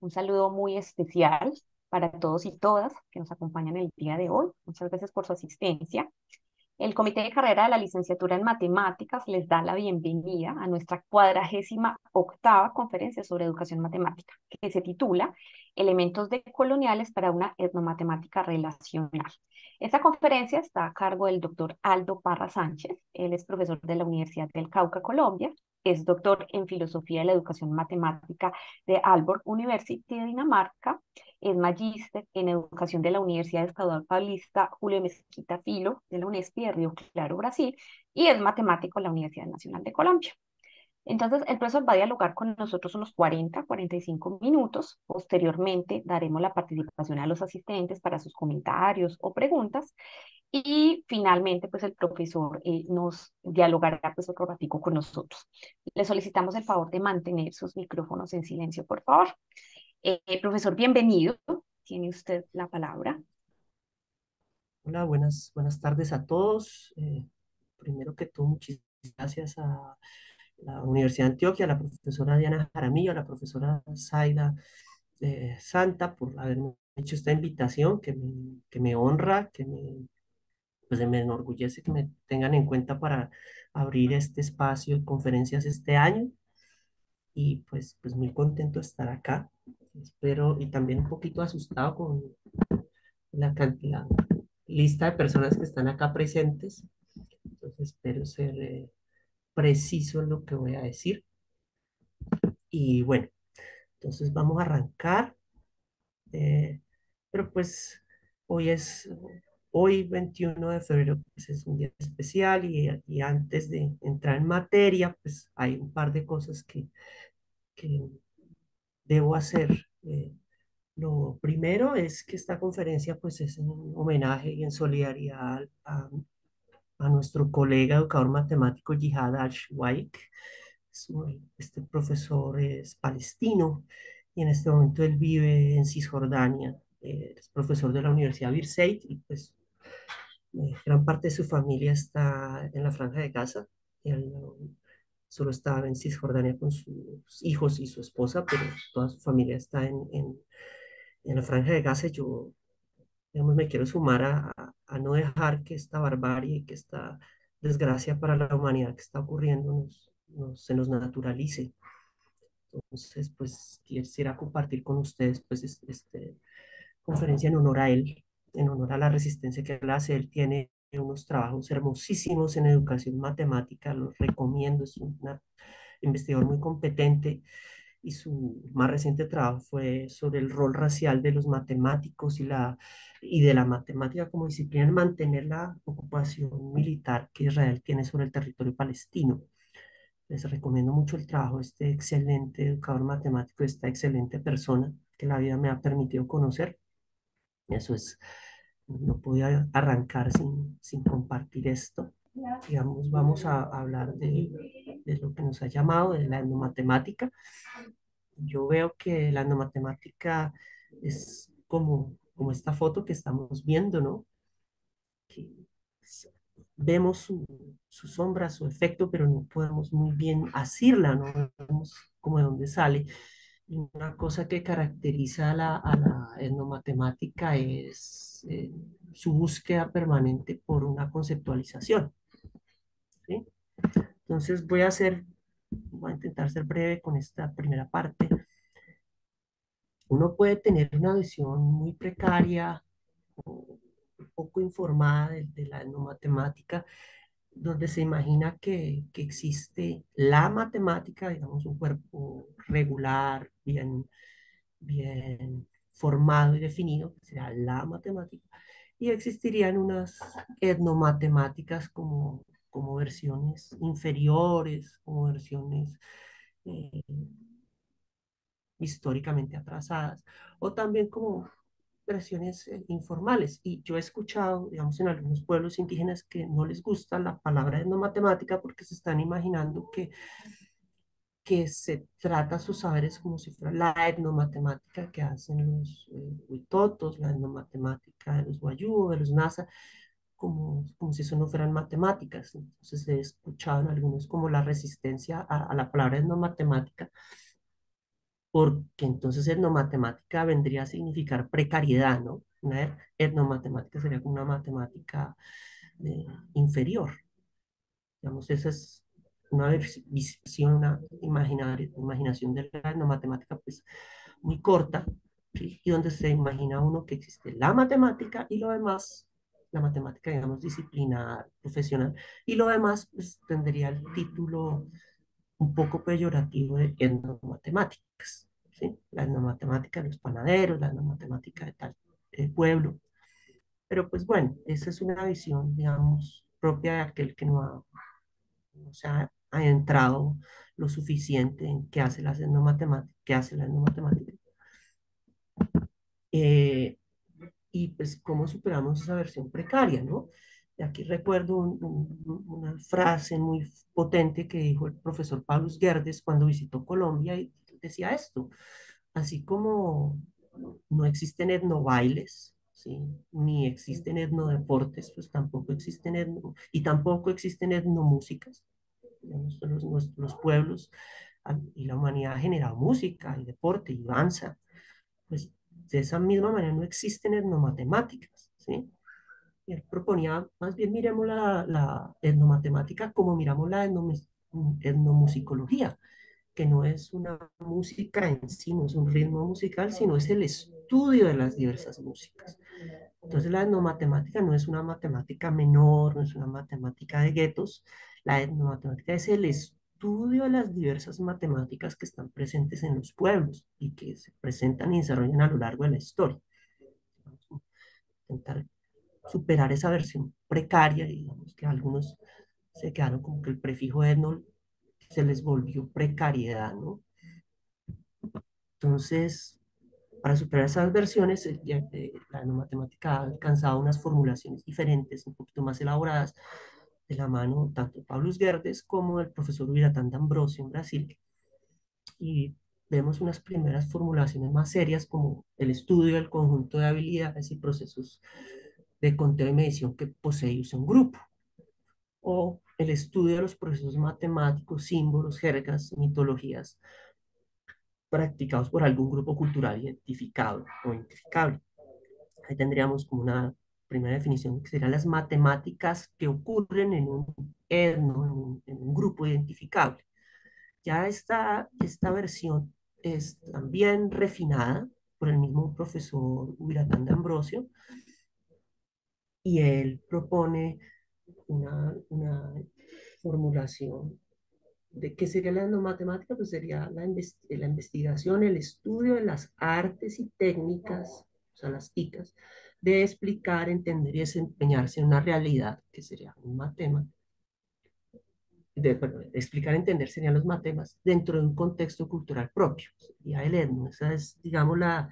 Un saludo muy especial para todos y todas que nos acompañan el día de hoy. Muchas gracias por su asistencia. El Comité de Carrera de la Licenciatura en Matemáticas les da la bienvenida a nuestra 48ª conferencia sobre educación matemática, que se titula Elementos decoloniales para una etnomatemática relacional. Esta conferencia está a cargo del doctor Aldo Parra Sánchez. Él es profesor de la Universidad del Cauca, Colombia. Es doctor en Filosofía de la Educación Matemática de Aalborg University de Dinamarca. Es magíster en educación de la Universidad de Estadão Paulista Julio Mesquita Filo de la UNESP de Río Claro, Brasil, y es matemático en la Universidad Nacional de Colombia. Entonces, el profesor va a dialogar con nosotros unos 45 minutos. Posteriormente, daremos la participación a los asistentes para sus comentarios o preguntas. Y finalmente, pues el profesor nos dialogará pues otro ratico con nosotros. Le solicitamos el favor de mantener sus micrófonos en silencio, por favor. Profesor, bienvenido. Tiene usted la palabra. Hola, buenas tardes a todos. Primero que todo, muchísimas gracias a la Universidad de Antioquia, a la profesora Diana Jaramillo, a la profesora Zaida Santa por haberme hecho esta invitación que me honra, pues me enorgullece que me tengan en cuenta para abrir este espacio de conferencias este año y pues muy contento de estar acá. Espero y también un poquito asustado con la cantidad, lista de personas que están acá presentes. Entonces espero ser preciso en lo que voy a decir. Y bueno, entonces vamos a arrancar. eh, pero pues hoy es, hoy 21 de febrero, pues es un día especial y antes de entrar en materia, pues hay un par de cosas que debo hacer. Lo primero es que esta conferencia pues es en homenaje y en solidaridad a nuestro colega educador matemático Jihad Ashwaik. Este profesor es palestino y en este momento él vive en Cisjordania. Es profesor de la Universidad Birzeit y pues gran parte de su familia está en la Franja de Gaza. Y él solo estaba en Cisjordania con sus hijos y su esposa, pero toda su familia está en la Franja de Gaza. Yo, digamos, me quiero sumar a no dejar que esta barbarie, que esta desgracia para la humanidad que está ocurriendo se nos naturalice. Entonces, pues quisiera compartir con ustedes pues conferencia en honor a él, en honor a la resistencia que él hace. Él tiene unos trabajos hermosísimos en educación matemática, los recomiendo, es un investigador muy competente y su más reciente trabajo fue sobre el rol racial de los matemáticos y de la matemática como disciplina en mantener la ocupación militar que Israel tiene sobre el territorio palestino. Les recomiendo mucho el trabajo de este excelente educador matemático, esta excelente persona que la vida me ha permitido conocer. Eso es, no podía arrancar sin compartir esto. Digamos, vamos a hablar de lo que nos ha llamado, de la etnomatemática. Yo veo que la etnomatemática es como esta foto que estamos viendo, ¿no? Que s- vemos su sombra, su efecto, pero no podemos muy bien asirla, no vemos como de dónde sale. Y una cosa que caracteriza a la etnomatemática es su búsqueda permanente por una conceptualización, ¿sí? Entonces voy a intentar ser breve con esta primera parte. Uno puede tener una visión muy precaria o un poco informada de la etnomatemática, donde se imagina que existe la matemática, digamos, un cuerpo regular, bien formado y definido, que será la matemática, y existirían unas etnomatemáticas como versiones inferiores, como versiones eh, históricamente atrasadas, o también como versiones informales. Y yo he escuchado, digamos, en algunos pueblos indígenas que no les gusta la palabra etnomatemática porque se están imaginando que se trata sus saberes como si fuera la etnomatemática que hacen los huitotos, la etnomatemática de los guayú, de los nasa, como si eso no fueran matemáticas. Entonces he escuchado en algunos como la resistencia a la palabra etnomatemática porque entonces etnomatemática vendría a significar precariedad, ¿no? Una etnomatemática sería como una matemática inferior. Digamos, esa es una visión, una imaginación de la etnomatemática pues muy corta, ¿sí? Y donde se imagina uno que existe la matemática y lo demás, la matemática, digamos, disciplinar, profesional, y lo demás pues, tendría el título un poco peyorativo de etnomatemáticas, ¿sí? La etnomatemática de los panaderos, la etnomatemática de tal pueblo. Pero pues bueno, esa es una visión, digamos, propia de aquel que no se ha adentrado lo suficiente en qué hace la etnomatemática, qué hace la etnomatemática. Eh, y pues cómo superamos esa versión precaria, ¿no? Y aquí recuerdo una frase muy potente que dijo el profesor Pablo Guerdes cuando visitó Colombia y decía esto, así como no existen etnobailes, ¿sí? Ni existen etnodeportes, pues tampoco existen y tampoco existen etnomúsicas. Digamos, los pueblos y la humanidad ha generado música y deporte y danza, pues de esa misma manera no existen etnomatemáticas, ¿sí? Y él proponía, más bien miremos la etnomatemática como miramos la etnomusicología, que no es una música en sí, no es un ritmo musical, sino es el estudio de las diversas músicas. Entonces la etnomatemática no es una matemática menor, no es una matemática de guetos, la etnomatemática es el estudio de las diversas matemáticas que están presentes en los pueblos y que se presentan y desarrollan a lo largo de la historia. Vamos a intentar superar esa versión precaria, digamos que algunos se quedaron como que el prefijo etno se les volvió precariedad, ¿no? Entonces, para superar esas versiones, la matemática ha alcanzado unas formulaciones diferentes, un poquito más elaboradas, de la mano tanto de Pablo Guerdes como del profesor Biratán de Ambrosio en Brasil. Y vemos unas primeras formulaciones más serias como el estudio del conjunto de habilidades y procesos de conteo y medición que posee un grupo, o el estudio de los procesos matemáticos, símbolos, jergas, mitologías practicados por algún grupo cultural identificado o identificable. Ahí tendríamos como una primera definición que serían las matemáticas que ocurren en un etno, en un grupo identificable. Ya esta versión es también refinada por el mismo profesor Huiratán de Ambrosio y él propone una formulación de qué sería la etnomatemática, pues sería la investigación, el estudio de las artes y técnicas, o sea, las TICAS, de explicar, entender y desempeñarse en una realidad, que sería un matema, perdón, de explicar, entender serían los matemas dentro de un contexto cultural propio, sería el etno. Esa es, digamos, la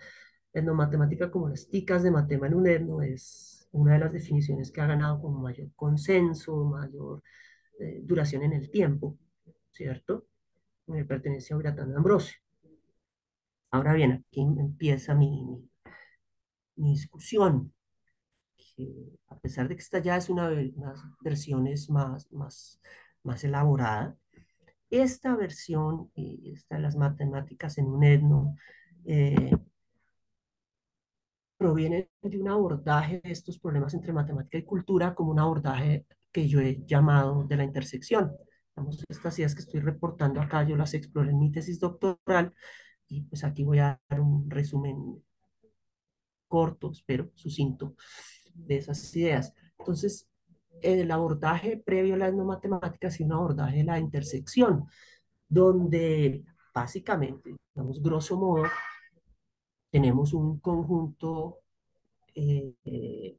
etnomatemática como las TICAS de matema en un etno, es una de las definiciones que ha ganado como mayor consenso, mayor duración en el tiempo, ¿cierto? Pertenece a Bratán de Ambrosio. Ahora bien, aquí empieza mi discusión, que a pesar de que esta ya es unas versiones más elaborada, esta versión, y esta de las matemáticas en un etno, eh, proviene de un abordaje de estos problemas entre matemática y cultura como un abordaje que yo he llamado de la intersección. Vamos, estas ideas que estoy reportando acá, yo las exploré en mi tesis doctoral y pues aquí voy a dar un resumen corto, pero sucinto, de esas ideas. Entonces, el abordaje previo a la etnomatemática ha sido un abordaje de la intersección, donde básicamente, digamos, grosso modo, tenemos un conjunto que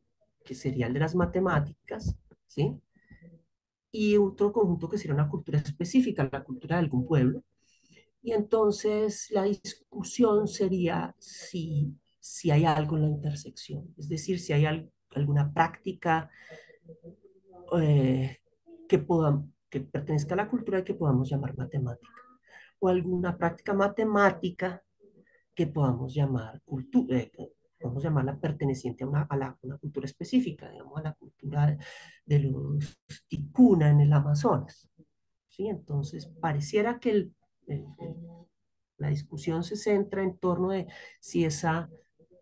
sería el de las matemáticas, ¿sí? Y otro conjunto que sería una cultura específica, la cultura de algún pueblo. Y entonces la discusión sería si hay algo en la intersección, es decir, si hay alguna práctica eh, que pertenezca a la cultura y que podamos llamar matemática, o alguna práctica matemática que podamos llamar cultura, podemos llamarla perteneciente a una cultura específica, digamos, a la cultura de los ticuna en el Amazonas. ¿Sí? Entonces, pareciera que el La discusión se centra en torno de si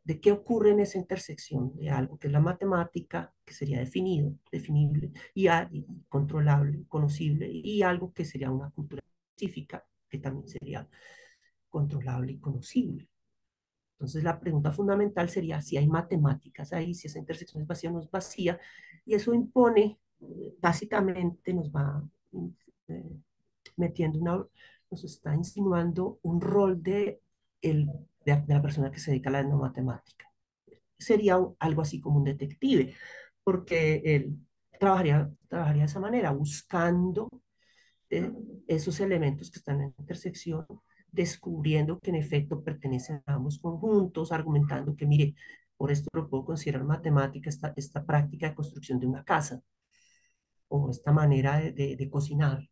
de qué ocurre en esa intersección de algo que es la matemática, que sería definido, definible, y controlable, conocible, y algo que sería una cultura específica, que también sería controlable y conocible. Entonces la pregunta fundamental sería si hay matemáticas ahí, si esa intersección es vacía o no es vacía, y eso impone, básicamente nos va eh, metiendo nos está insinuando un rol de la persona que se dedica a la etnomatemática. Sería algo así como un detective, porque él trabajaría de esa manera, buscando eh, esos elementos que están en la intersección, descubriendo que en efecto pertenecen a ambos conjuntos, argumentando que, mire, por esto lo puedo considerar matemática, esta práctica de construcción de una casa, o esta manera de cocinar,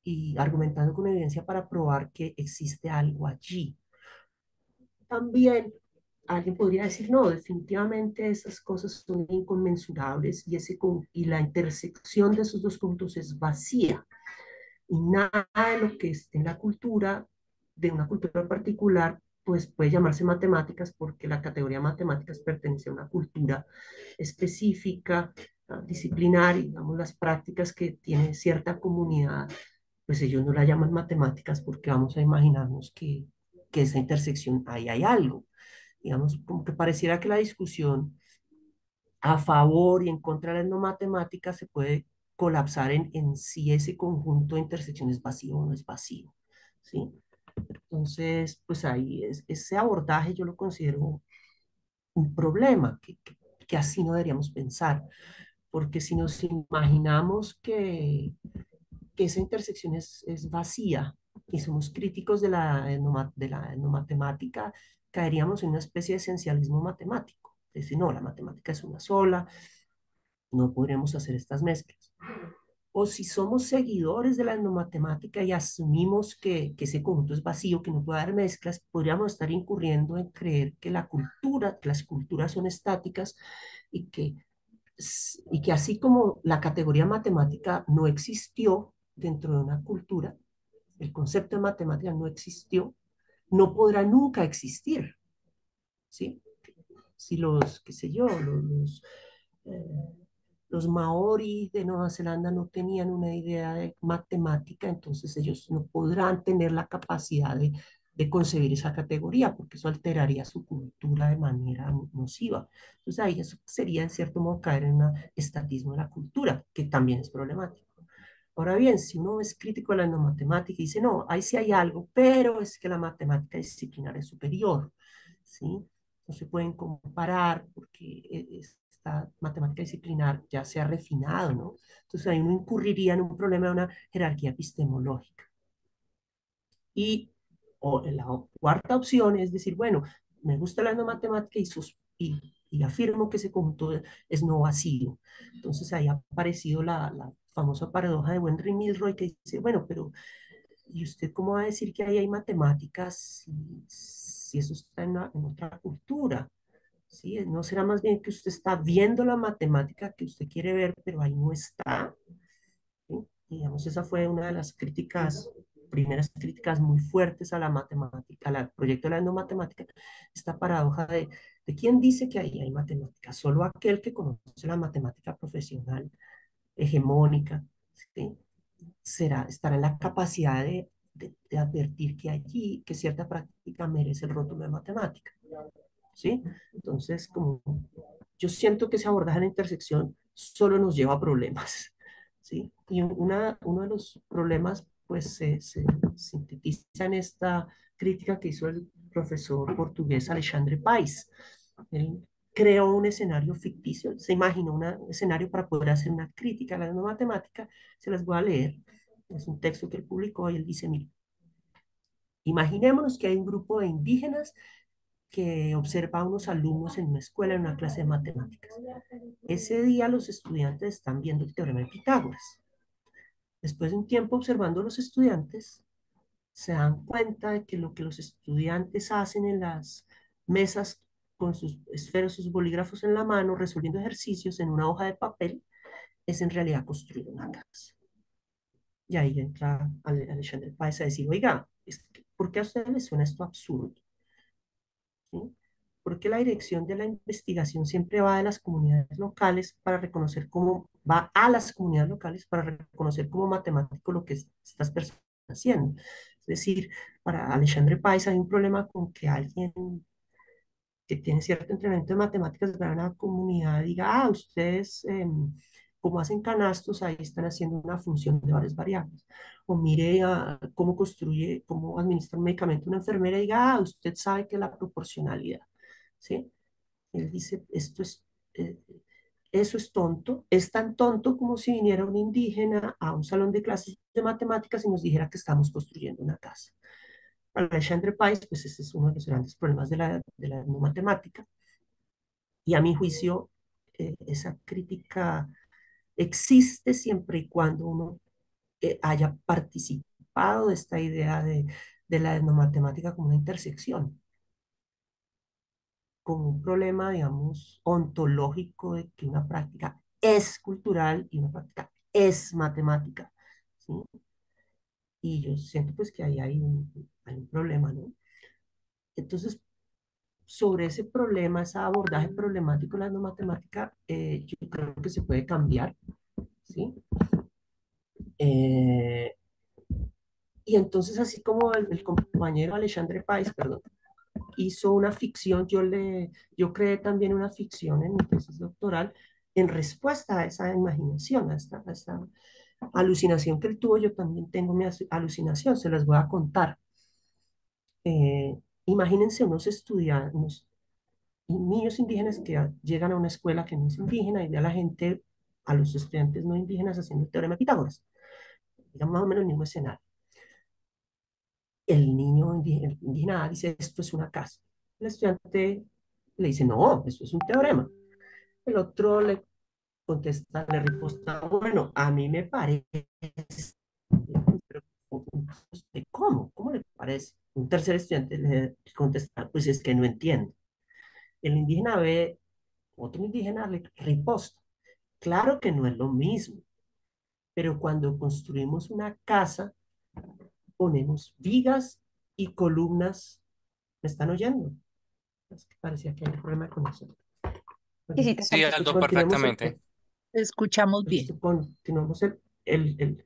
y argumentando con evidencia para probar que existe algo allí. También alguien podría decir, no, definitivamente esas cosas son inconmensurables y la intersección de esos dos puntos es vacía. Y nada de lo que esté en la cultura, de una cultura particular, pues puede llamarse matemáticas porque la categoría matemáticas pertenece a una cultura específica, disciplinar, y digamos las prácticas que tiene cierta comunidad, pues ellos no la llaman matemáticas porque vamos a imaginarnos que esa intersección ahí hay algo. Digamos, como que pareciera que la discusión a favor y en contra de las no matemáticas se puede colapsar en si ese conjunto de intersecciones es vacío o no es vacío, ¿sí? Entonces, pues ahí ese abordaje yo lo considero un problema, que así no deberíamos pensar, porque si nos imaginamos que esa intersección es vacía y somos críticos de la no matemática, caeríamos en una especie de esencialismo matemático. Es decir, no, la matemática es una sola, no podremos hacer estas mezclas. O si somos seguidores de la etnomatemática y asumimos que ese conjunto es vacío, que no puede haber mezclas, podríamos estar incurriendo en creer que que las culturas son estáticas y que así como la categoría matemática no existió dentro de una cultura, el concepto de matemática no existió, no podrá nunca existir, ¿sí? Si qué sé yo, eh, los maorí de Nueva Zelanda no tenían una idea de matemática, entonces ellos no podrán tener la capacidad de concebir esa categoría, porque eso alteraría su cultura de manera nociva. Entonces ahí eso sería, en cierto modo, caer en un estatismo de la cultura, que también es problemático. Ahora bien, si uno es crítico de la no matemática y dice, no, ahí sí hay algo, pero es que la matemática disciplinar es superior, ¿sí? No se pueden comparar porque esta matemática disciplinar ya se ha refinado, ¿no? Entonces ahí uno incurriría en un problema de una jerarquía epistemológica. Y la cuarta opción es decir, bueno, me gusta la no matemática y afirmo que ese conjunto es no vacío. Entonces ahí ha aparecido la famosa paradoja de Wenry Milroy que dice, bueno, pero ¿y usted cómo va a decir que ahí hay matemáticas si eso está en otra cultura? ¿Sí? ¿No será más bien que usted está viendo la matemática que usted quiere ver, pero ahí no está? ¿Sí? Y, digamos, esa fue una de las primeras críticas muy fuertes a la matemática, al proyecto de la no matemática, esta paradoja de quién dice que ahí hay matemática, solo aquel que conoce la matemática profesional, hegemónica, ¿sí? Estará en la capacidad de advertir que allí, que cierta práctica merece el rótulo de matemática, ¿sí? Entonces, como yo siento que ese abordaje de la intersección solo nos lleva a problemas, ¿sí? Y uno de los problemas, pues, se sintetiza en esta crítica que hizo el profesor portugués Alexandre Pais. Él creó un escenario ficticio, se imaginó un escenario para poder hacer una crítica a la no matemática. Se las voy a leer. Es un texto que él publicó y él dice, mire, imaginémonos que hay un grupo de indígenas que observa a unos alumnos en una escuela en una clase de matemáticas. Ese día los estudiantes están viendo el teorema de Pitágoras. Después de un tiempo observando a los estudiantes, se dan cuenta de que lo que los estudiantes hacen en las mesas con sus esferos, sus bolígrafos en la mano, resolviendo ejercicios en una hoja de papel, es en realidad construir una casa. Y ahí entra Alexander Páez a decir, oiga, ¿Por qué a ustedes les suena esto absurdo? ¿Sí? Porque la dirección de la investigación siempre va de las comunidades locales para reconocer cómo, va a las comunidades locales para reconocer como matemático lo que estas personas están haciendo. Es decir, para Alexandre Pais hay un problema con que alguien que tiene cierto entrenamiento de matemáticas de una comunidad diga, ah, ustedes, como hacen canastos, ahí están haciendo una función de varias variables. O mire cómo construye, cómo administra un medicamento una enfermera y diga, ah, usted sabe que la proporcionalidad, ¿sí? Él dice, eh, eso es tonto, es tan tonto como si viniera un indígena a un salón de clases de matemáticas y nos dijera que estamos construyendo una casa. Para Alexandre Pais, pues ese es uno de los grandes problemas de la no matemática. Y a mi juicio, esa crítica existe siempre y cuando uno haya participado de esta idea de la etnomatemática como una intersección, como un problema, digamos, ontológico de que una práctica es cultural y una práctica es matemática, ¿sí? Y yo siento pues que ahí hay un problema, ¿no? Entonces, sobre ese problema, ese abordaje problemático de la etnomatemática, yo creo que se puede cambiar, ¿sí? Eh, y entonces, así como el compañero Alexandre Pais, perdón, hizo una ficción, yo creé también una ficción en mi tesis doctoral en respuesta a esa imaginación, a esta alucinación que él tuvo. Yo también tengo mi alucinación, se las voy a contar. Imagínense unos niños indígenas que llegan a una escuela que no es indígena y ve a la gente, a los estudiantes no indígenas haciendo el teorema de Pitágoras. Digamos más o menos el mismo escenario. El niño indígena dice, esto es una casa. El estudiante le dice, no, eso es un teorema. El otro le contesta, le responde, bueno, a mí me parece, pero ¿cómo? ¿Cómo le parece? Un tercer estudiante le contesta, pues es que no entiendo. El indígena ve, otro indígena le riposta, claro que no es lo mismo, pero cuando construimos una casa, ponemos vigas y columnas. ¿Me están oyendo? Es que parecía que hay un problema con eso. Sí, Bueno, sí, te Sí, estamos Aldo, escuchando. continuemos perfectamente. Escuchamos bien. continuamos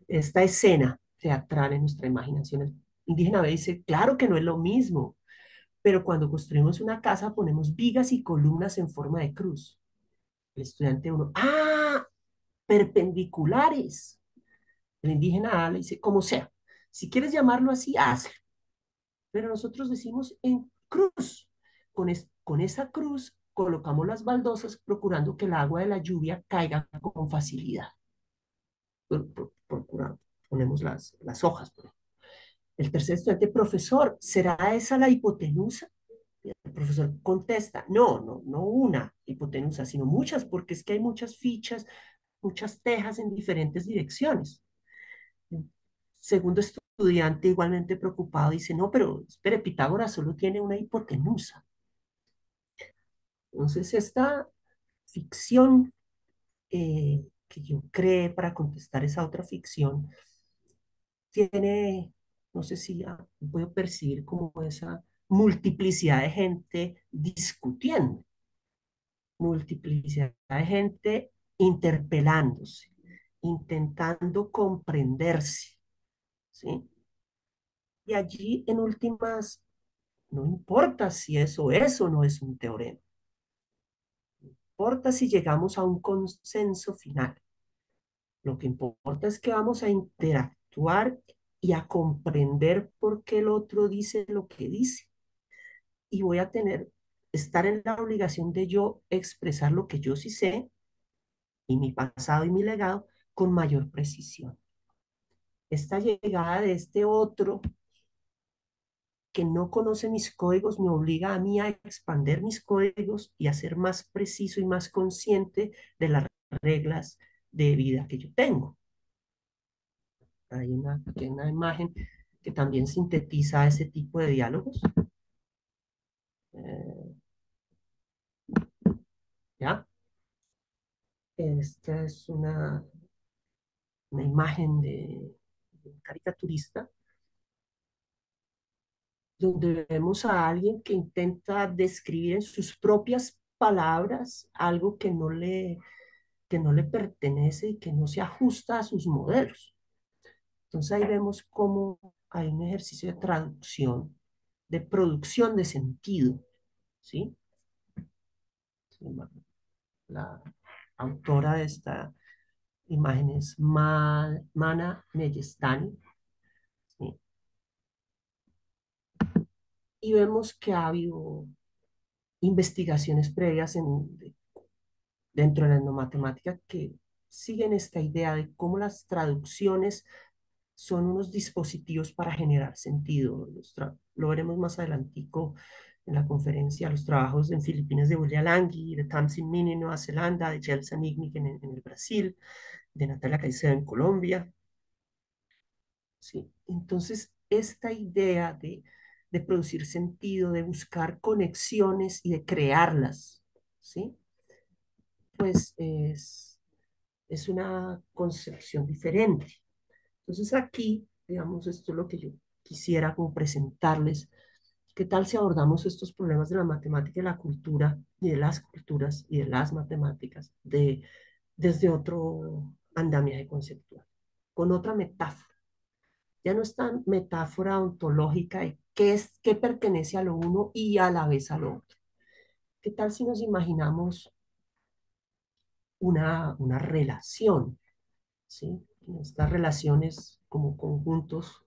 esta escena teatral en nuestra imaginación. El indígena ve y dice, claro que no es lo mismo, pero cuando construimos una casa ponemos vigas y columnas en forma de cruz. El estudiante uno, ah, perpendiculares. El indígena le dice, como sea, si quieres llamarlo así, hazlo. Pero nosotros decimos en cruz. Con esa cruz colocamos las baldosas procurando que el agua de la lluvia caiga con facilidad. Procurando, ponemos las hojas. El tercer estudiante, profesor, ¿será esa la hipotenusa? El profesor contesta, no, no, no una hipotenusa, sino muchas, porque es que hay muchas fichas, muchas tejas en diferentes direcciones. El segundo estudiante, igualmente preocupado, dice, no, pero espere, Pitágoras solo tiene una hipotenusa. Entonces, esta ficción que yo creé para contestar esa otra ficción tiene, no sé si ya puedo percibir como esa multiplicidad de gente discutiendo, multiplicidad de gente interpelándose, intentando comprenderse, ¿sí? Y allí, en últimas, no importa si eso o no es un teorema, no importa si llegamos a un consenso final. Lo que importa es que vamos a interactuar y a comprender por qué el otro dice lo que dice. Y voy a estar en la obligación de yo expresar lo que yo sí sé y mi pasado y mi legado con mayor precisión. Esta llegada de este otro que no conoce mis códigos me obliga a mí a expandir mis códigos y a ser más preciso y más consciente de las reglas de vida que yo tengo. Hay una pequeña imagen que también sintetiza ese tipo de diálogos. Eh, ¿Ya? Esta es una imagen de un caricaturista donde vemos a alguien que intenta describir en sus propias palabras algo que no le pertenece y que no se ajusta a sus modelos. Entonces ahí vemos cómo hay un ejercicio de traducción, de producción de sentido, ¿sí? La autora de esta imagen es Mana Neyestani, ¿sí? Y vemos que ha habido investigaciones previas dentro de la etnomatemática que siguen esta idea de cómo las traducciones son unos dispositivos para generar sentido. Lo veremos más adelantico en la conferencia, los trabajos en Filipinas de William Langui, de Tamsin Min en Nueva Zelanda, de Jelsa Nignik en el Brasil, de Natalia Caicedo en Colombia. ¿Sí? Entonces, esta idea de producir sentido, de buscar conexiones y de crearlas, ¿sí? Pues es una concepción diferente. Entonces aquí, digamos, esto es lo que yo quisiera como presentarles. ¿Qué tal si abordamos estos problemas de la matemática y la cultura y de las culturas y de las matemáticas desde otro andamiaje conceptual, con otra metáfora? Ya no es tan metáfora ontológica de qué pertenece a lo uno y a la vez a lo otro. ¿Qué tal si nos imaginamos una relación? ¿Sí? Estas relaciones como conjuntos,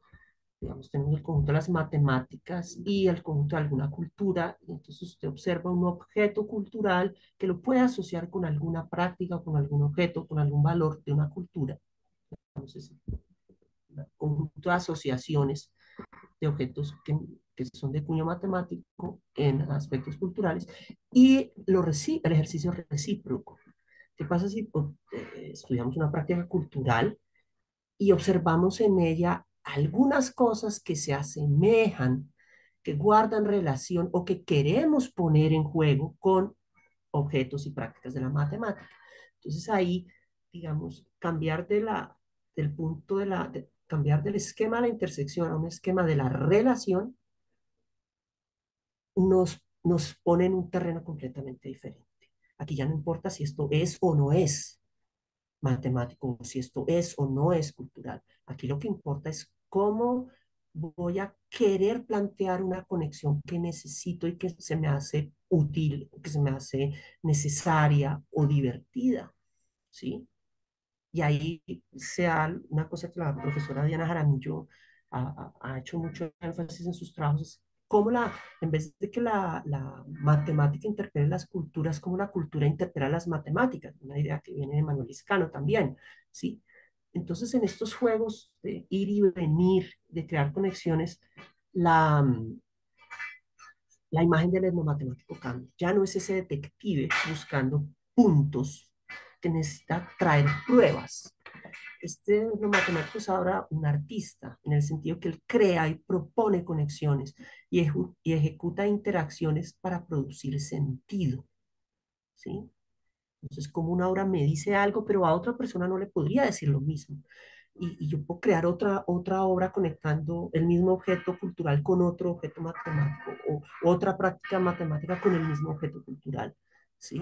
digamos, tenemos el conjunto de las matemáticas y el conjunto de alguna cultura, y entonces usted observa un objeto cultural que lo puede asociar con alguna práctica, con algún objeto, con algún valor de una cultura. Entonces, un conjunto de asociaciones de objetos que son de cuño matemático en aspectos culturales y el ejercicio recíproco. ¿Qué pasa si estudiamos una práctica cultural y observamos en ella algunas cosas que se asemejan, que guardan relación o que queremos poner en juego con objetos y prácticas de la matemática? Entonces ahí, digamos, del punto cambiar del esquema de la intersección a un esquema de la relación nos pone en un terreno completamente diferente. Aquí ya no importa si esto es o no es matemático, si esto es o no es cultural. Aquí lo que importa es cómo voy a querer plantear una conexión que necesito y que se me hace útil, que se me hace necesaria o divertida, ¿sí? Y ahí una cosa que la profesora Diana Jaramillo ha hecho mucho énfasis en sus trabajos, es cómo en vez de que la matemática interpele las culturas, cómo la cultura interpela las matemáticas, una idea que viene de Manuel Liscano también, ¿sí? Entonces, en estos juegos de ir y venir, de crear conexiones, la, la imagen del etnomatemático cambia. Ya no es ese detective buscando puntos que necesita traer pruebas. Este etnomatemático es ahora un artista, en el sentido que él crea y propone conexiones y ejecuta interacciones para producir sentido, ¿sí? Entonces, como una obra me dice algo, pero a otra persona no le podría decir lo mismo. Y yo puedo crear otra obra conectando el mismo objeto cultural con otro objeto matemático o otra práctica matemática con el mismo objeto cultural, ¿sí?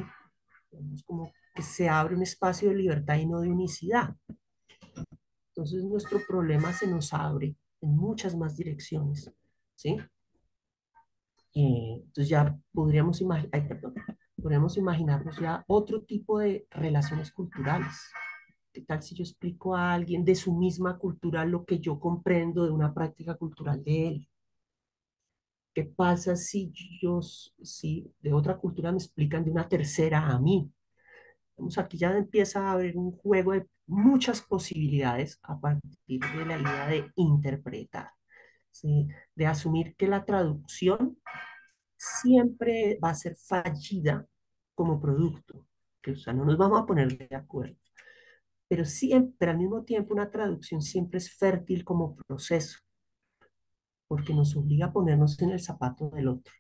Es como que se abre un espacio de libertad y no de unicidad. Entonces nuestro problema se nos abre en muchas más direcciones, ¿sí? Entonces ya podríamos imaginarnos ya otro tipo de relaciones culturales. ¿Qué tal si yo explico a alguien de su misma cultura lo que yo comprendo de una práctica cultural de él? ¿Qué pasa si de otra cultura me explican de una tercera a mí? Vamos, aquí ya empieza a haber un juego de muchas posibilidades a partir de la idea de interpretar, ¿sí? De asumir que la traducción siempre va a ser fallida como producto, que o sea, no nos vamos a poner de acuerdo, pero siempre al mismo tiempo una traducción siempre es fértil como proceso, porque nos obliga a ponernos en el zapato del otro.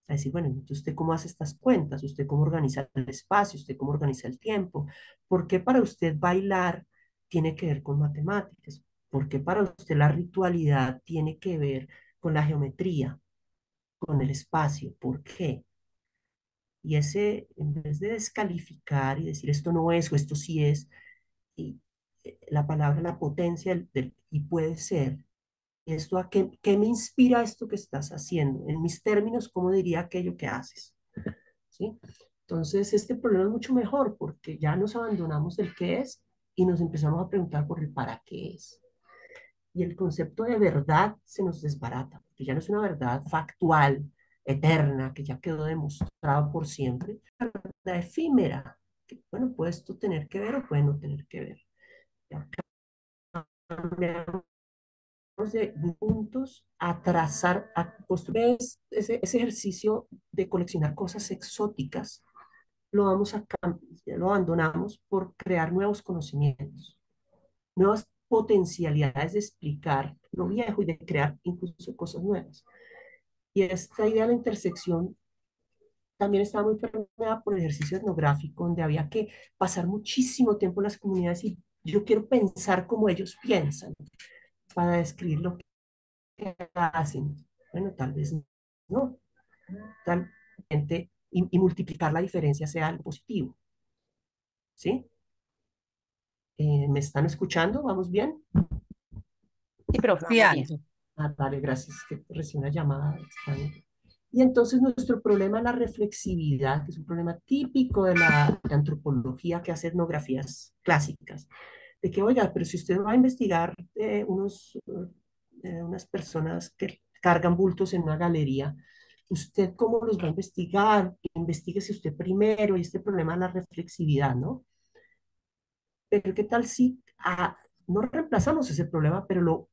A decir, bueno, entonces usted cómo hace estas cuentas, usted cómo organiza el espacio, usted cómo organiza el tiempo, ¿por qué para usted bailar tiene que ver con matemáticas? ¿Por qué para usted la ritualidad tiene que ver con la geometría, con el espacio. ¿Por qué? Y ese, en vez de descalificar y decir esto no es o esto sí es, y la palabra, la potencia y puede ser, esto a qué me inspira esto que estás haciendo, en mis términos, ¿cómo diría aquello que haces? ¿Sí? Entonces, este problema es mucho mejor porque ya nos abandonamos del qué es y nos empezamos a preguntar por el para qué es. Y el concepto de verdad se nos desbarata, porque ya no es una verdad factual, eterna, que ya quedó demostrado por siempre, la efímera, que, bueno, puede esto tener que ver o puede no tener que ver. Ya cambiamos de puntos a trazar, a construir ese ejercicio de coleccionar cosas exóticas, lo vamos a lo abandonamos por crear nuevos conocimientos, nuevas potencialidades de explicar lo viejo y de crear incluso cosas nuevas. Y esta idea de la intersección también estaba muy permeada por el ejercicio etnográfico, donde había que pasar muchísimo tiempo en las comunidades y yo quiero pensar como ellos piensan para describir lo que hacen. Bueno, tal vez no, tal y multiplicar la diferencia sea algo positivo, ¿sí? ¿Me están escuchando? ¿Vamos bien? Sí, profe, Sí, vamos bien. alto. Ah, vale, gracias, que recién una llamada extraña. Y entonces nuestro problema es la reflexividad, que es un problema típico de la antropología que hace etnografías clásicas. De que, oiga, pero si usted va a investigar unas personas que cargan bultos en una galería, ¿usted cómo los va a investigar? Investíguese usted primero y este problema es la reflexividad, ¿no? Pero ¿qué tal si no reemplazamos ese problema, pero lo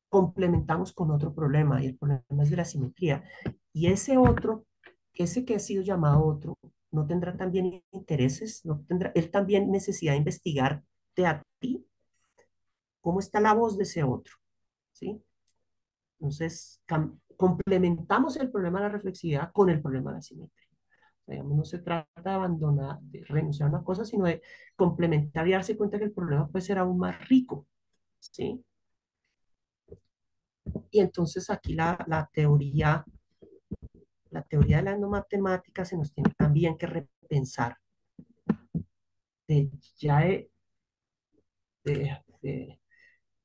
complementamos con otro problema, y el problema es de la simetría? Y ese otro, ese que ha sido llamado otro, no tendrá también intereses, no tendrá él también necesidad de investigarte a ti, cómo está la voz de ese otro, ¿sí? Entonces, complementamos el problema de la reflexividad con el problema de la simetría. O sea, digamos, no se trata de abandonar, de renunciar a una cosa, sino de complementar y darse cuenta que el problema puede ser aún más rico, ¿sí? Y entonces aquí la teoría de la matemática se nos tiene también que repensar de ya, de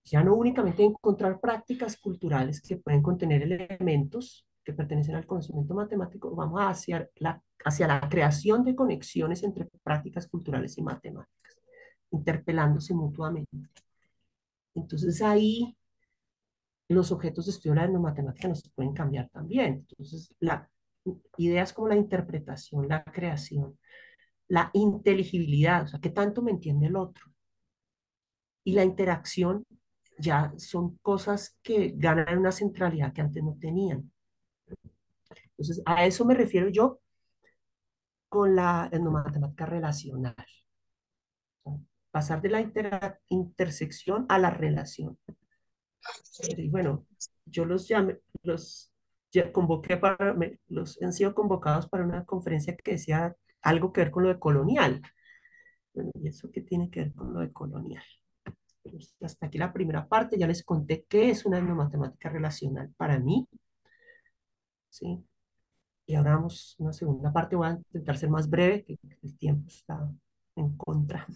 ya no únicamente encontrar prácticas culturales que pueden contener elementos que pertenecen al conocimiento matemático, vamos hacia la creación de conexiones entre prácticas culturales y matemáticas, interpelándose mutuamente. Entonces ahí los objetos de estudio de la matemática nos pueden cambiar también. Entonces, ideas como la interpretación, la creación, la inteligibilidad, o sea, qué tanto me entiende el otro, y la interacción ya son cosas que ganan una centralidad que antes no tenían. Entonces, a eso me refiero yo con la etnomatemática relacional. O sea, pasar de la intersección a la relación. Y bueno, yo los llamé, ya convoqué han sido convocados para una conferencia que decía algo que ver con lo de colonial. Bueno, ¿y eso qué tiene que ver con lo de colonial? Pues hasta aquí la primera parte, ya les conté qué es una etnomatemática relacional para mí, ¿sí? Y ahora vamos a una segunda parte, voy a intentar ser más breve, que el tiempo está en contra.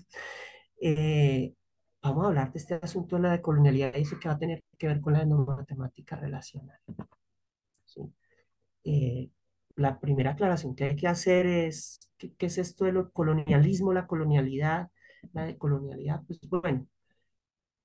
Eh, Vamos a hablar de este asunto de la decolonialidad y eso que va a tener que ver con la etnomatemática relacional, ¿sí? Eh, la primera aclaración que hay que hacer es, ¿qué es esto del colonialismo, la colonialidad, la decolonialidad? Pues bueno,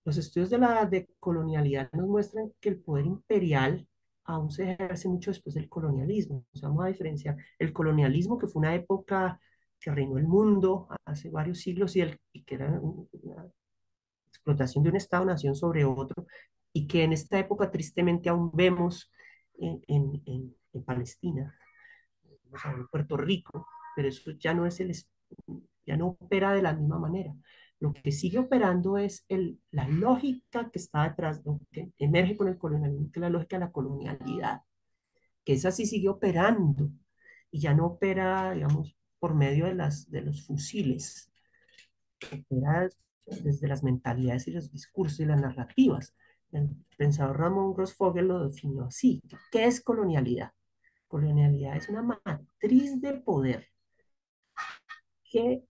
los estudios de la decolonialidad nos muestran que el poder imperial aún se ejerce mucho después del colonialismo. O sea, vamos a diferenciar el colonialismo, que fue una época que reinó el mundo hace varios siglos y que era una explotación de un Estado-nación sobre otro, y que en esta época tristemente aún vemos en Palestina, o sea, en Puerto Rico, pero eso ya no ya no opera de la misma manera. Lo que sigue operando es la lógica que está detrás, lo que emerge con el colonialismo, que es la lógica de la colonialidad, que esa sí sigue operando y ya no opera, digamos, por medio de los fusiles, opera desde las mentalidades y los discursos y las narrativas. El pensador Ramón Grossfogel lo definió así. ¿Qué es colonialidad? Colonialidad es una matriz de poder que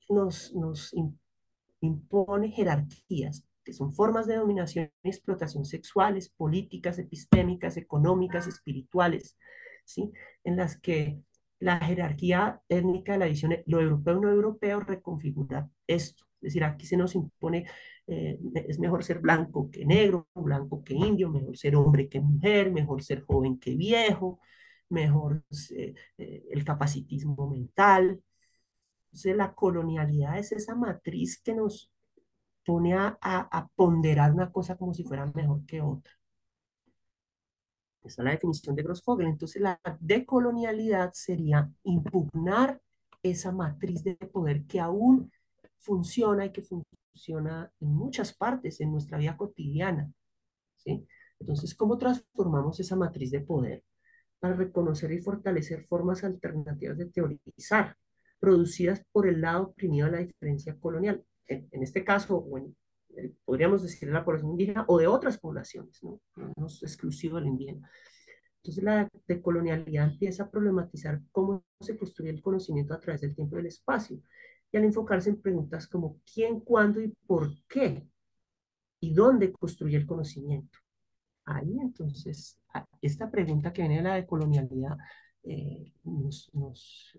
nos impone jerarquías, que son formas de dominación y explotación sexuales, políticas, epistémicas, económicas, espirituales, ¿sí? En las que la jerarquía étnica de la visión, lo europeo no europeo, reconfigura esto. Es decir, aquí se nos impone, es mejor ser blanco que negro, blanco que indio, mejor ser hombre que mujer, mejor ser joven que viejo, mejor el capacitismo mental. Entonces, la colonialidad es esa matriz que nos pone a ponderar una cosa como si fuera mejor que otra. Esa es la definición de Grossfogel. Entonces, la decolonialidad sería impugnar esa matriz de poder que aún funciona y que funciona en muchas partes en nuestra vida cotidiana, ¿sí? Entonces, ¿cómo transformamos esa matriz de poder? Para reconocer y fortalecer formas alternativas de teorizar, producidas por el lado oprimido de la diferencia colonial. En este caso, podríamos decir de la población indígena o de otras poblaciones, ¿no? No es exclusivo del indígena. Entonces, la decolonialidad empieza a problematizar cómo se construye el conocimiento a través del tiempo y del espacio, y al enfocarse en preguntas como quién, cuándo y por qué, y dónde construye el conocimiento. Ahí entonces, esta pregunta que viene de la decolonialidad nos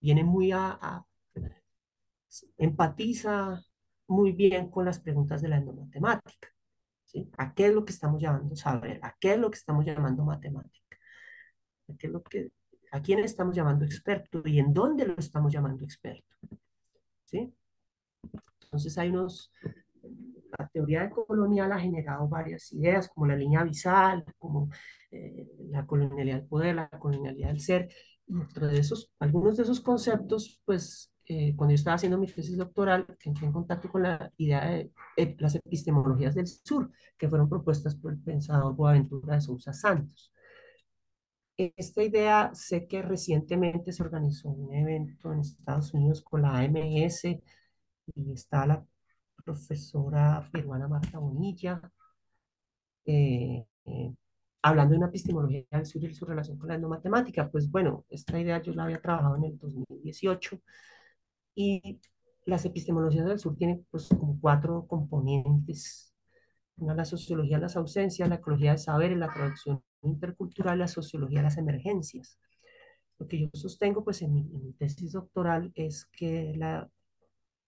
viene muy empatiza muy bien con las preguntas de la etnomatemática, ¿sí? ¿A qué es lo que estamos llamando saber? ¿A qué es lo que estamos llamando matemática? ¿A qué es lo que, a quién estamos llamando experto y en dónde lo estamos llamando experto? ¿Sí? Entonces hay unos, la teoría colonial ha generado varias ideas, como la línea abisal, como la colonialidad del poder, la colonialidad del ser. Y dentro de esos, algunos de esos conceptos, pues cuando yo estaba haciendo mi tesis doctoral, entré en contacto con la idea de las epistemologías del sur, que fueron propuestas por el pensador Boaventura de Sousa Santos. Esta idea, sé que recientemente se organizó un evento en Estados Unidos con la AMS y está la profesora peruana Marta Bonilla, eh, eh, hablando de una epistemología del sur y su relación con la etnomatemática. Pues bueno, esta idea yo la había trabajado en el 2018 y las epistemologías del sur tienen pues como cuatro componentes. Una, la sociología de las ausencias, la ecología de saberes, la traducción intercultural, la sociología de las emergencias. Lo que yo sostengo pues en mi tesis doctoral es que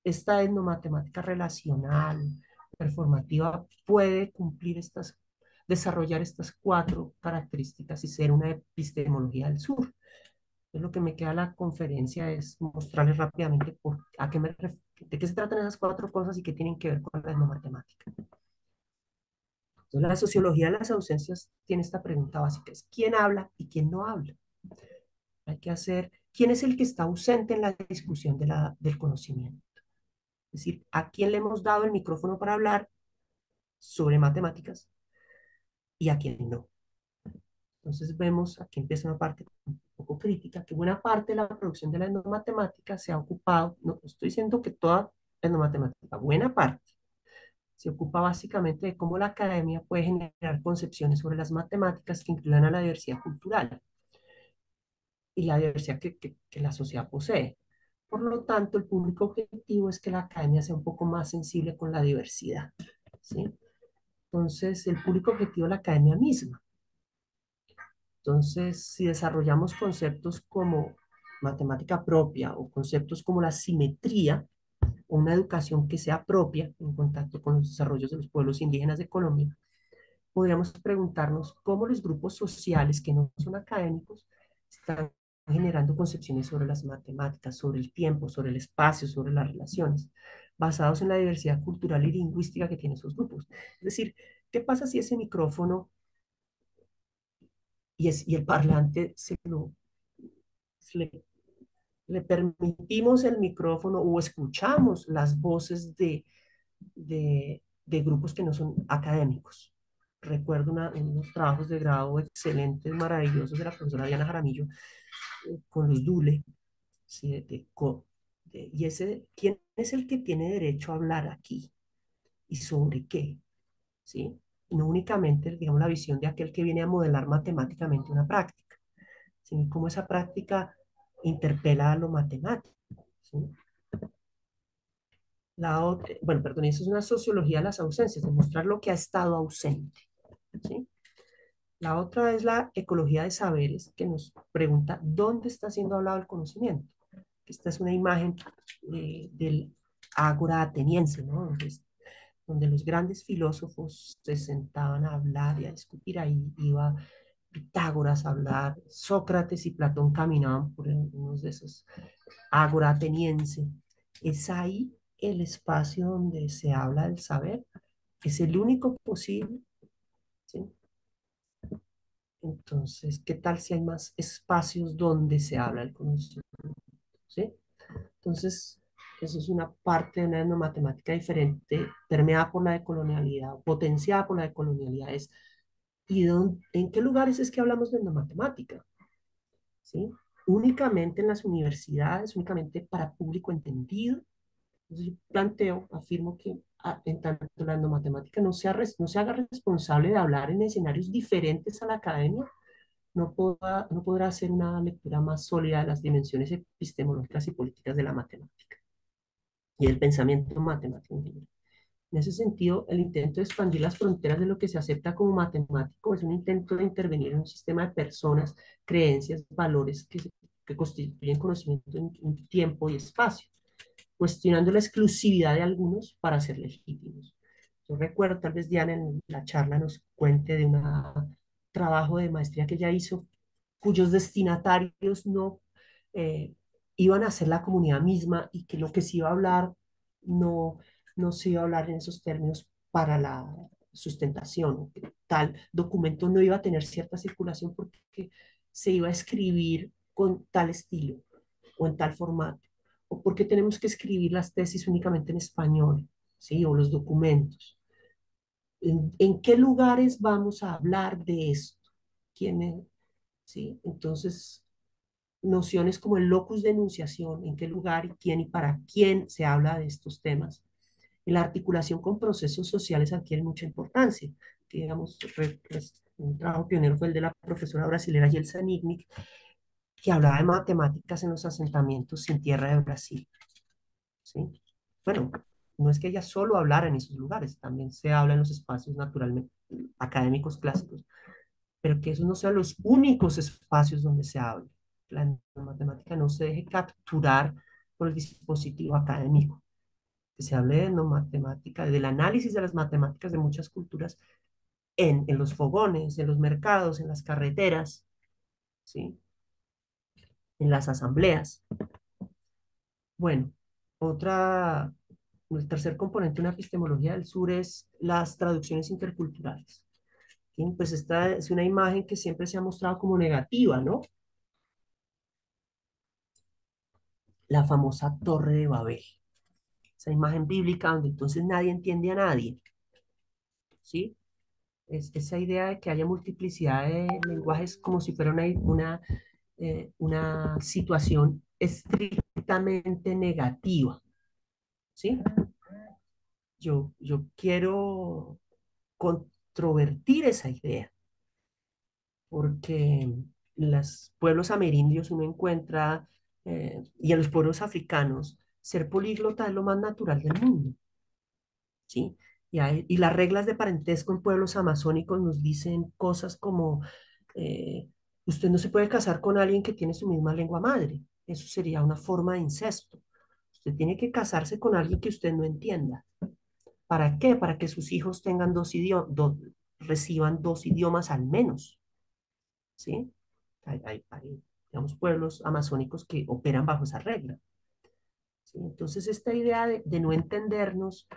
esta etnomatemática relacional, performativa, puede cumplir desarrollar estas cuatro características y ser una epistemología del sur. Entonces, lo que me queda de la conferencia es mostrarles rápidamente de qué se tratan esas cuatro cosas y qué tienen que ver con la etnomatemática. Entonces, la sociología de las ausencias tiene esta pregunta básica, es ¿quién habla y quién no habla? Hay que hacer, ¿quién es el que está ausente en la discusión del conocimiento? Es decir, ¿a quién le hemos dado el micrófono para hablar sobre matemáticas y a quién no? Entonces vemos, aquí empieza una parte un poco crítica, que buena parte de la producción de la etnomatemática se ha ocupado, no estoy diciendo que toda etnomatemática, buena parte, se ocupa básicamente de cómo la academia puede generar concepciones sobre las matemáticas que incluyan a la diversidad cultural y la diversidad que la sociedad posee. Por lo tanto, el público objetivo es que la academia sea un poco más sensible con la diversidad, ¿sí? Entonces, el público objetivo es la academia misma. Entonces, si desarrollamos conceptos como matemática propia o conceptos como la simetría o una educación que sea propia en contacto con los desarrollos de los pueblos indígenas de Colombia, podríamos preguntarnos cómo los grupos sociales que no son académicos están generando concepciones sobre las matemáticas, sobre el tiempo, sobre el espacio, sobre las relaciones, basados en la diversidad cultural y lingüística que tienen esos grupos. Es decir, ¿qué pasa si ese micrófono y el parlante le, le permitimos el micrófono o escuchamos las voces de grupos que no son académicos? Recuerdo unos trabajos de grado excelentes, maravillosos de la profesora Diana Jaramillo con los DULE, ¿sí? Y ¿quién es el que tiene derecho a hablar aquí? ¿Y sobre qué? ¿Sí? no únicamente, digamos, la visión de aquel que viene a modelar matemáticamente una práctica, sino cómo esa práctica interpela a lo matemático, ¿sí? Bueno, perdón, eso es una sociología de las ausencias, demostrar lo que ha estado ausente, ¿sí? La otra es la ecología de saberes, que nos pregunta dónde está siendo hablado el conocimiento. Esta es una imagen del ágora ateniense, ¿no? Donde los grandes filósofos se sentaban a hablar y a discutir. Ahí iba Pitágoras a hablar, Sócrates y Platón caminaban por unos de esos ágora ateniense. Es ahí el espacio donde se habla del saber, es el único posible, ¿sí? Entonces, ¿qué tal si hay más espacios donde se habla el conocimiento? ¿Sí? Entonces, eso es una parte de una etnomatemática diferente, permeada por la decolonialidad, potenciada por la decolonialidad. ¿En qué lugares es que hablamos de etnomatemática? ¿Sí? Únicamente en las universidades, únicamente para público entendido. Entonces, yo planteo, afirmo que en tanto la etnomatemática no se haga responsable de hablar en escenarios diferentes a la academia, no podrá hacer una lectura más sólida de las dimensiones epistemológicas y políticas de la matemática y el pensamiento matemático en general. En ese sentido, el intento de expandir las fronteras de lo que se acepta como matemático es un intento de intervenir en un sistema de personas, creencias, valores que constituyen conocimiento en tiempo y espacio, cuestionando la exclusividad de algunos para ser legítimos. Yo recuerdo, tal vez Diana en la charla nos cuente de un trabajo de maestría que ella hizo, cuyos destinatarios no eh, iban a ser la comunidad misma y que lo que se iba a hablar no, no se iba a hablar en esos términos para la sustentación. Tal documento no iba a tener cierta circulación porque se iba a escribir con tal estilo o en tal formato, o porque tenemos que escribir las tesis únicamente en español, ¿sí? O los documentos. ¿En qué lugares vamos a hablar de esto? ¿Quién es? ¿Sí? Entonces, nociones como el locus de enunciación, en qué lugar y quién y para quién se habla de estos temas. Y la articulación con procesos sociales adquiere mucha importancia. Que, digamos, un trabajo pionero fue el de la profesora brasilera Yeltsin Nignik, que hablaba de matemáticas en los asentamientos sin tierra de Brasil, ¿sí? Bueno, no es que ella solo hablara en esos lugares, también se habla en los espacios naturalmente académicos clásicos, pero que esos no sean los únicos espacios donde se hable. La matemática no se deje capturar por el dispositivo académico, que se hable de no matemática, del análisis de las matemáticas de muchas culturas en los fogones, en los mercados, en las carreteras, ¿sí? En las asambleas. Bueno, otra, el tercer componente de una epistemología del sur es las traducciones interculturales. ¿Sí? Pues esta es una imagen que siempre se ha mostrado como negativa, ¿no? La famosa Torre de Babel, esa imagen bíblica donde entonces nadie entiende a nadie, ¿sí? Es esa idea de que haya multiplicidad de lenguajes como si fuera una situación estrictamente negativa, ¿sí? Yo quiero controvertir esa idea, porque en los pueblos amerindios uno encuentra, y en los pueblos africanos, ser políglota es lo más natural del mundo, ¿sí? Y las reglas de parentesco en pueblos amazónicos nos dicen cosas como, eh, usted no se puede casar con alguien que tiene su misma lengua madre, eso sería una forma de incesto. Usted tiene que casarse con alguien que usted no entienda. ¿Para qué? Para que sus hijos tengan reciban dos idiomas al menos, ¿sí? Hay, digamos, pueblos amazónicos que operan bajo esa regla, ¿sí? Entonces, esta idea de no entendernos,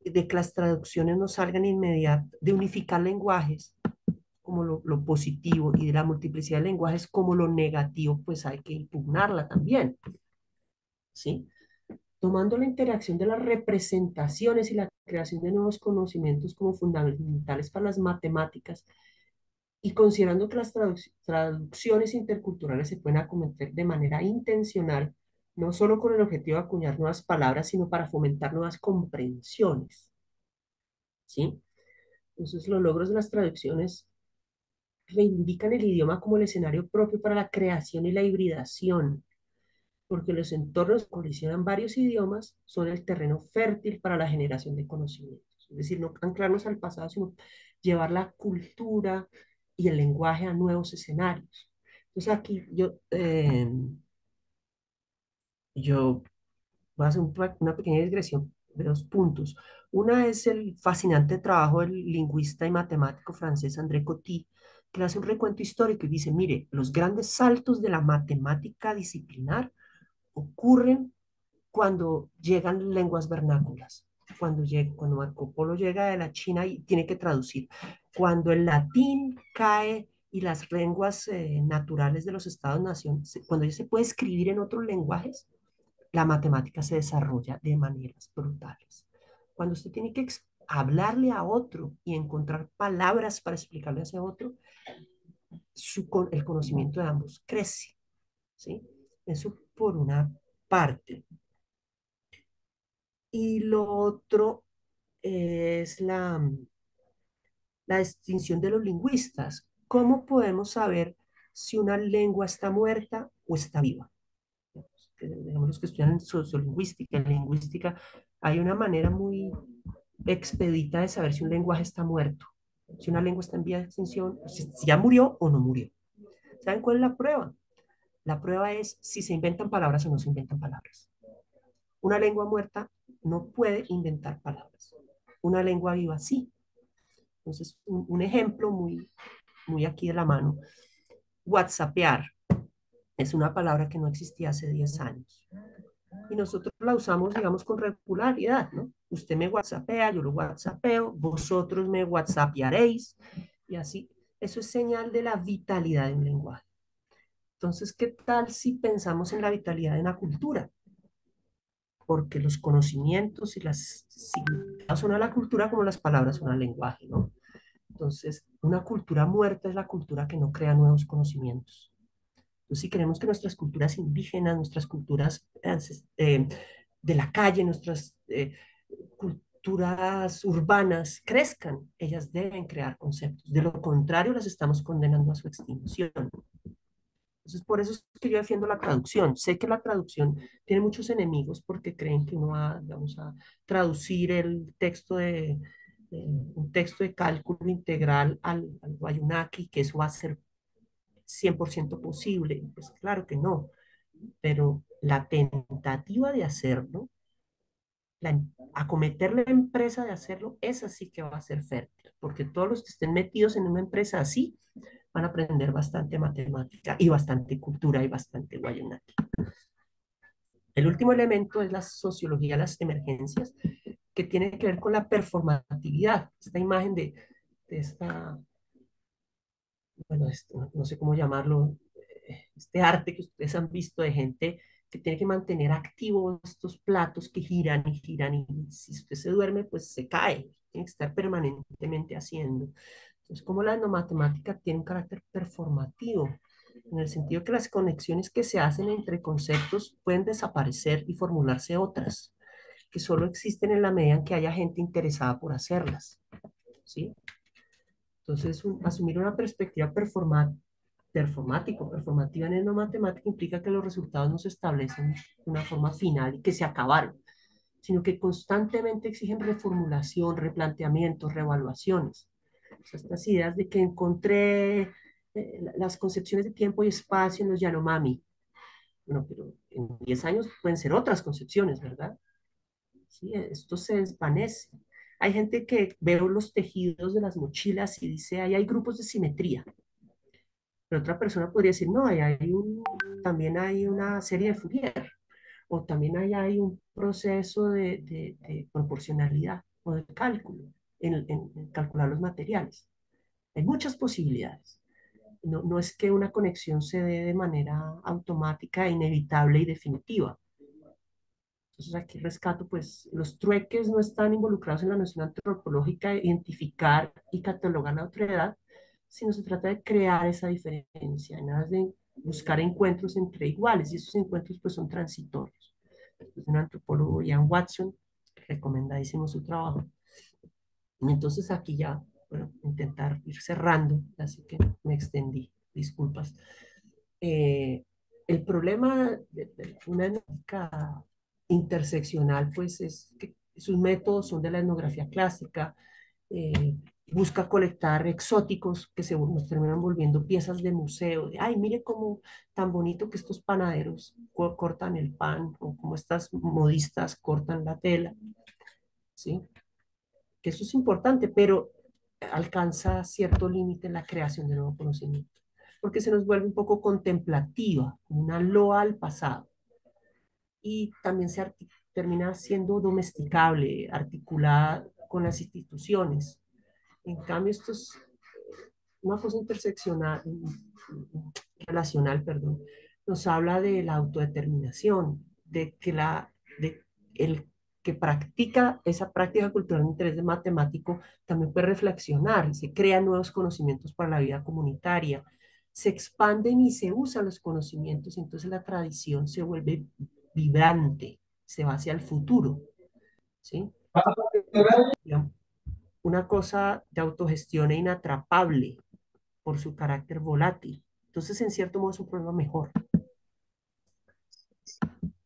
de que las traducciones no salgan inmediatas, de unificar lenguajes como lo positivo y de la multiplicidad de lenguajes como lo negativo, pues hay que impugnarla también, ¿sí? Tomando la interacción de las representaciones y la creación de nuevos conocimientos como fundamentales para las matemáticas y considerando que las traducciones interculturales se pueden acometer de manera intencional, no solo con el objetivo de acuñar nuevas palabras, sino para fomentar nuevas comprensiones, ¿sí? Entonces, los logros de las traducciones reivindican el idioma como el escenario propio para la creación y la hibridación, porque los entornos que colisionan varios idiomas son el terreno fértil para la generación de conocimientos. Es decir, no anclarnos al pasado, sino llevar la cultura y el lenguaje a nuevos escenarios. Entonces aquí yo voy a hacer una pequeña digresión de dos puntos. Una es el fascinante trabajo del lingüista y matemático francés André Coty, que hace un recuento histórico y dice, mire, los grandes saltos de la matemática disciplinar ocurren cuando llegan lenguas vernáculas, cuando Marco Polo llega de la China y tiene que traducir, cuando el latín cae y las lenguas naturales de los estados-nación, cuando ya se puede escribir en otros lenguajes, la matemática se desarrolla de maneras brutales. Cuando usted tiene que hablarle a otro y encontrar palabras para explicarle a ese otro, el conocimiento de ambos crece, ¿sí? Eso por una parte. Y lo otro es la distinción de los lingüistas. ¿Cómo podemos saber si una lengua está muerta o está viva? Digamos, los que estudian sociolingüística, en lingüística, hay una manera muy expedita de saber si un lenguaje está muerto, si una lengua está en vía de extinción, si ya murió o no murió. ¿Saben cuál es la prueba? La prueba es si se inventan palabras o no se inventan palabras. Una lengua muerta no puede inventar palabras. Una lengua viva sí. Entonces, un ejemplo muy aquí de la mano. WhatsAppear es una palabra que no existía hace 10 años. Y nosotros la usamos, digamos, con regularidad, ¿no? Usted me WhatsAppea, yo lo WhatsAppeo, vosotros me WhatsAppearéis, y así. Eso es señal de la vitalidad de un lenguaje. Entonces, ¿qué tal si pensamos en la vitalidad de una cultura? Porque los conocimientos y las significados son a la cultura como las palabras son al lenguaje, ¿no? Entonces, una cultura muerta es la cultura que no crea nuevos conocimientos. Entonces, si queremos que nuestras culturas indígenas, nuestras culturas de la calle, nuestras culturas urbanas crezcan, ellas deben crear conceptos. De lo contrario, las estamos condenando a su extinción. Entonces, por eso es que yo defiendo la traducción. Sé que la traducción tiene muchos enemigos porque creen que uno va, vamos a traducir el texto un texto de cálculo integral al Wayuunaki, que eso va a ser 100% posible. Pues claro que no, pero la tentativa de hacerlo, acometer la empresa de hacerlo, esa sí que va a ser fértil, porque todos los que estén metidos en una empresa así van a aprender bastante matemática y bastante cultura y bastante Wayuunaki. El último elemento es la sociología de las emergencias, que tiene que ver con la performatividad, esta imagen de esta, bueno, no sé cómo llamarlo, este arte que ustedes han visto de gente que tiene que mantener activos estos platos que giran y giran y si usted se duerme, pues se cae, tiene que estar permanentemente haciendo. Entonces, como la etnomatemática tiene un carácter performativo, en el sentido que las conexiones que se hacen entre conceptos pueden desaparecer y formularse otras, que solo existen en la medida en que haya gente interesada por hacerlas, ¿sí? Entonces, asumir una perspectiva performativa en no matemática implica que los resultados no se establecen de una forma final y que se acabaron, sino que constantemente exigen reformulación, replanteamientos, reevaluaciones. O sea, estas ideas de que encontré las concepciones de tiempo y espacio en los Yanomami. Bueno, pero en 10 años pueden ser otras concepciones, ¿verdad? Sí, esto se desvanece. Hay gente que ve los tejidos de las mochilas y dice, ahí hay grupos de simetría. Pero otra persona podría decir, no, también hay una serie de Fourier, o también hay un proceso de proporcionalidad o de cálculo en calcular los materiales. Hay muchas posibilidades. No, no es que una conexión se dé de manera automática, inevitable y definitiva. Entonces aquí rescato, pues los trueques no están involucrados en la noción antropológica de identificar y catalogar la otredad, sino se trata de crear esa diferencia, nada de buscar encuentros entre iguales, y esos encuentros pues son transitorios. Es un antropólogo, Ian Watson, recomendadísimo su trabajo. Y entonces aquí ya bueno, intentar ir cerrando, así que me extendí, disculpas. Eh, el problema de una etnográfica interseccional, pues es que sus métodos son de la etnografía clásica, eh, busca colectar exóticos que se nos terminan volviendo piezas de museo, de, ay, mire cómo tan bonito que estos panaderos cortan el pan, o cómo estas modistas cortan la tela, ¿sí? Que eso es importante, pero alcanza cierto límite en la creación de nuevo conocimiento, porque se nos vuelve un poco contemplativa, una loa al pasado, y también termina siendo domesticable, articulada con las instituciones. En cambio, esto es una cosa interseccional, relacional, perdón, nos habla de la autodeterminación, de que de el que practica esa práctica cultural de interés de matemático también puede reflexionar, se crean nuevos conocimientos para la vida comunitaria, se expanden y se usan los conocimientos, entonces la tradición se vuelve vibrante, se va hacia el futuro, ¿sí? Una cosa de autogestión e inatrapable por su carácter volátil. Entonces, en cierto modo, es un problema mejor.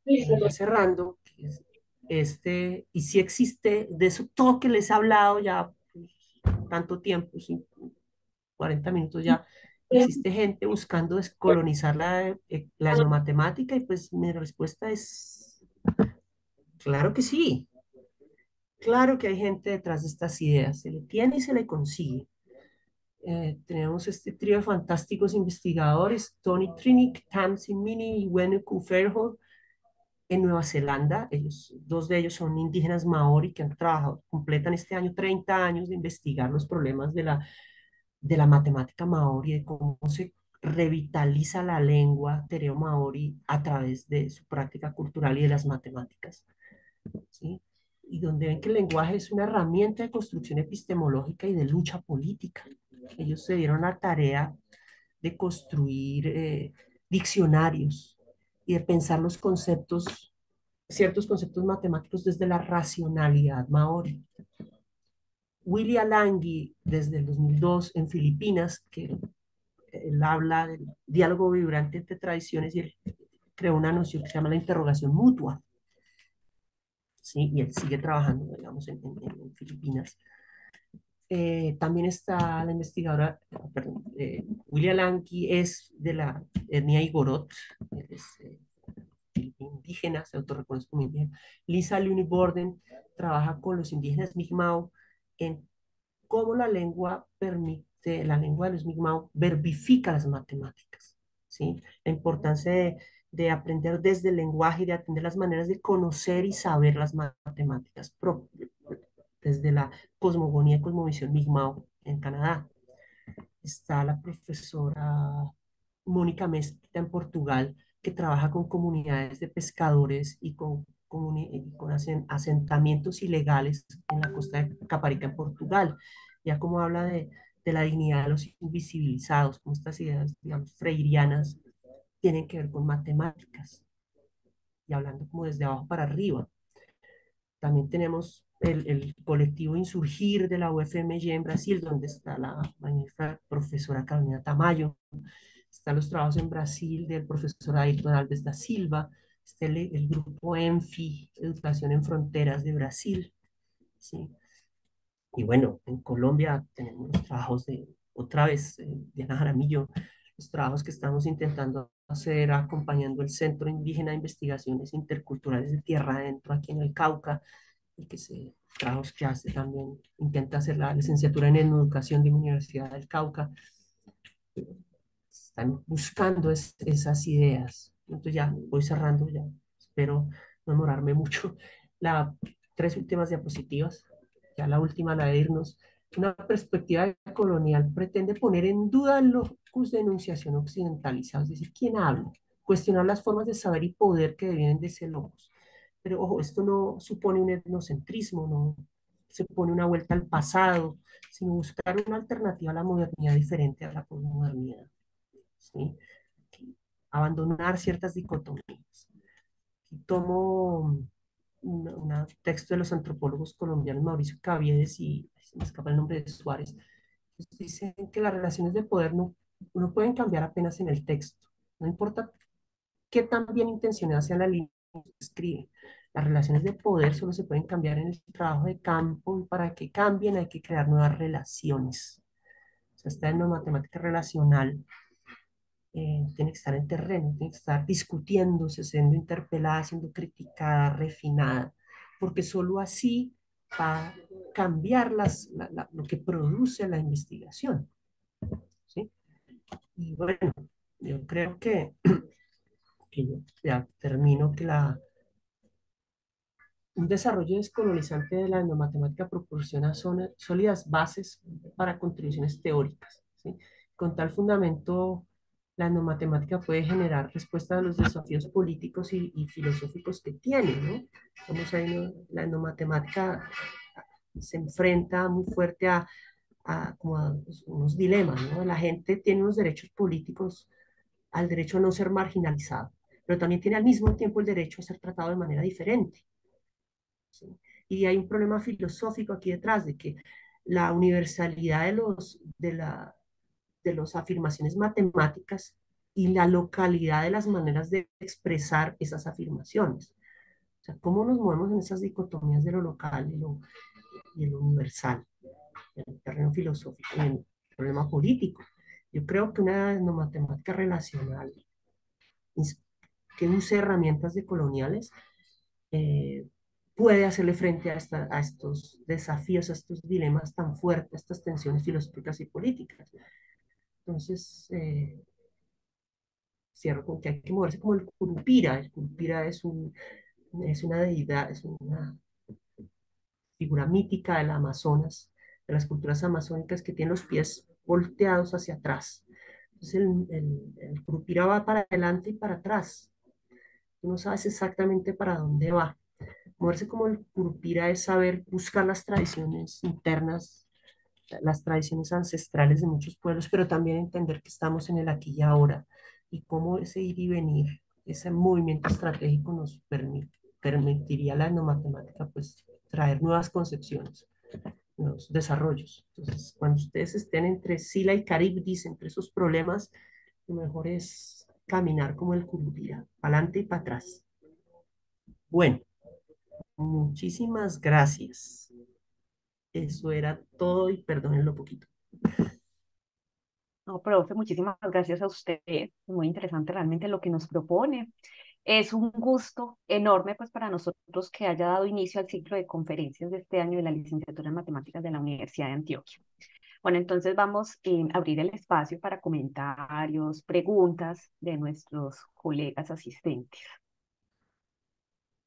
Ya cerrando, y si existe, de eso todo que les he hablado ya pues, tanto tiempo, 40 minutos ya, existe gente buscando descolonizar la etnomatemática y pues mi respuesta es, claro que sí, claro que hay gente detrás de estas ideas, se le tiene y se le consigue. Tenemos este trío de fantásticos investigadores, Tony Trinick, Tamsin Mini y Wenuku Fairholt, en Nueva Zelanda. Dos de ellos son indígenas maori que han trabajado, completan este año 30 años de investigar los problemas de la matemática maori, de cómo se revitaliza la lengua tereo maori a través de su práctica cultural y de las matemáticas, ¿sí? Y donde ven que el lenguaje es una herramienta de construcción epistemológica y de lucha política. Ellos se dieron la tarea de construir diccionarios y de pensar los conceptos, ciertos conceptos matemáticos desde la racionalidad maori. Willy Alangui, desde el 2002 en Filipinas, que él habla del diálogo vibrante entre tradiciones y él creó una noción que se llama la interrogación mutua, ¿sí? Y él sigue trabajando, digamos, en Filipinas. También está la investigadora, perdón, William Lanky es de la etnia Igorot, es indígena, se autorreconoce como indígena. Lisa Luni Borden trabaja con los indígenas Mi'kmaq en cómo la lengua de los Mi'kmaq verbifica las matemáticas, ¿sí? La importancia de aprender desde el lenguaje y de aprender las maneras de conocer y saber las matemáticas desde la cosmogonía y cosmovisión Mi'kmaq en Canadá. Está la profesora Mónica Mesquita en Portugal, que trabaja con comunidades de pescadores y con asentamientos ilegales en la costa de Caparica en Portugal. Ya como habla de la dignidad de los invisibilizados, como estas ideas, digamos, freirianas, tienen que ver con matemáticas y hablando como desde abajo para arriba. También tenemos el colectivo Insurgir de la UFMG en Brasil, donde está la magnífica profesora Carolina Tamayo. Están los trabajos en Brasil del profesor Ayrton Alves da Silva. Está el grupo ENFI, Educación en Fronteras de Brasil. ¿Sí? Y bueno, en Colombia tenemos los trabajos de, otra vez, Diana Jaramillo, los trabajos que estamos intentando hacer acompañando el Centro Indígena de Investigaciones Interculturales de Tierra Adentro aquí en el Cauca, y que trabajos que hace también, intenta hacer la licenciatura en Educación de la Universidad del Cauca. Están buscando esas ideas. Entonces ya voy cerrando, ya espero no demorarme mucho. Tres últimas diapositivas, ya la última, la de irnos. Una perspectiva colonial pretende poner en duda los locus de enunciación occidentalizados, es decir, quién habla, cuestionar las formas de saber y poder que devienen de ese locus. Pero ojo, esto no supone un etnocentrismo, no se pone una vuelta al pasado, sino buscar una alternativa a la modernidad diferente a la posmodernidad, ¿sí? Abandonar ciertas dicotomías. Y tomo un texto de los antropólogos colombianos Mauricio Caviedes y se me escapa el nombre de Suárez. Dicen que las relaciones de poder no pueden cambiar apenas en el texto. No importa qué tan bien intencionada sea la línea que se escribe. Las relaciones de poder solo se pueden cambiar en el trabajo de campo y para que cambien hay que crear nuevas relaciones. O sea, esta matemática relacional tiene que estar en terreno, tiene que estar discutiéndose, siendo interpelada, siendo criticada, refinada, porque solo así va a cambiar lo que produce la investigación, ¿sí? Y bueno, yo creo que yo ya termino que un desarrollo descolonizante de la etnomatemática proporciona sólidas bases para contribuciones teóricas, ¿sí? Con tal fundamento, la etnomatemática puede generar respuestas a los desafíos políticos y filosóficos que tiene, ¿no? Vamos ahí, ¿no? La etnomatemática se enfrenta muy fuerte como a pues, unos dilemas, ¿no? La gente tiene unos derechos políticos al derecho a no ser marginalizado, pero también tiene al mismo tiempo el derecho a ser tratado de manera diferente. ¿Sí? Y hay un problema filosófico aquí detrás de que la universalidad de las afirmaciones matemáticas y la localidad de las maneras de expresar esas afirmaciones. O sea, cómo nos movemos en esas dicotomías de lo local y lo universal, en el terreno filosófico y en el problema político. Yo creo que una matemática relacional que use herramientas decoloniales eh, puede hacerle frente a estos desafíos, a estos dilemas tan fuertes, a estas tensiones filosóficas y políticas. Entonces, cierro con que hay que moverse como el Curupira. El Curupira es una deidad, es una figura mítica del Amazonas, de las culturas amazónicas que tiene los pies volteados hacia atrás. Entonces, el Curupira va para adelante y para atrás. Tú no sabes exactamente para dónde va. Moverse como el Curupira es saber buscar las tradiciones internas, las tradiciones ancestrales de muchos pueblos, pero también entender que estamos en el aquí y ahora y cómo ese ir y venir, ese movimiento estratégico permitiría a la etnomatemática pues traer nuevas concepciones, nuevos desarrollos. Entonces, cuando ustedes estén entre Sila y Caribdis, entre esos problemas, lo mejor es caminar como el Curupira, para adelante y para atrás. Bueno, muchísimas gracias. Eso era todo y perdonen lo poquito. No, profe, muchísimas gracias a usted. Muy interesante realmente lo que nos propone. Es un gusto enorme pues para nosotros que haya dado inicio al ciclo de conferencias de este año de la licenciatura en matemáticas de la Universidad de Antioquia. Bueno, entonces vamos a abrir el espacio para comentarios, preguntas de nuestros colegas asistentes.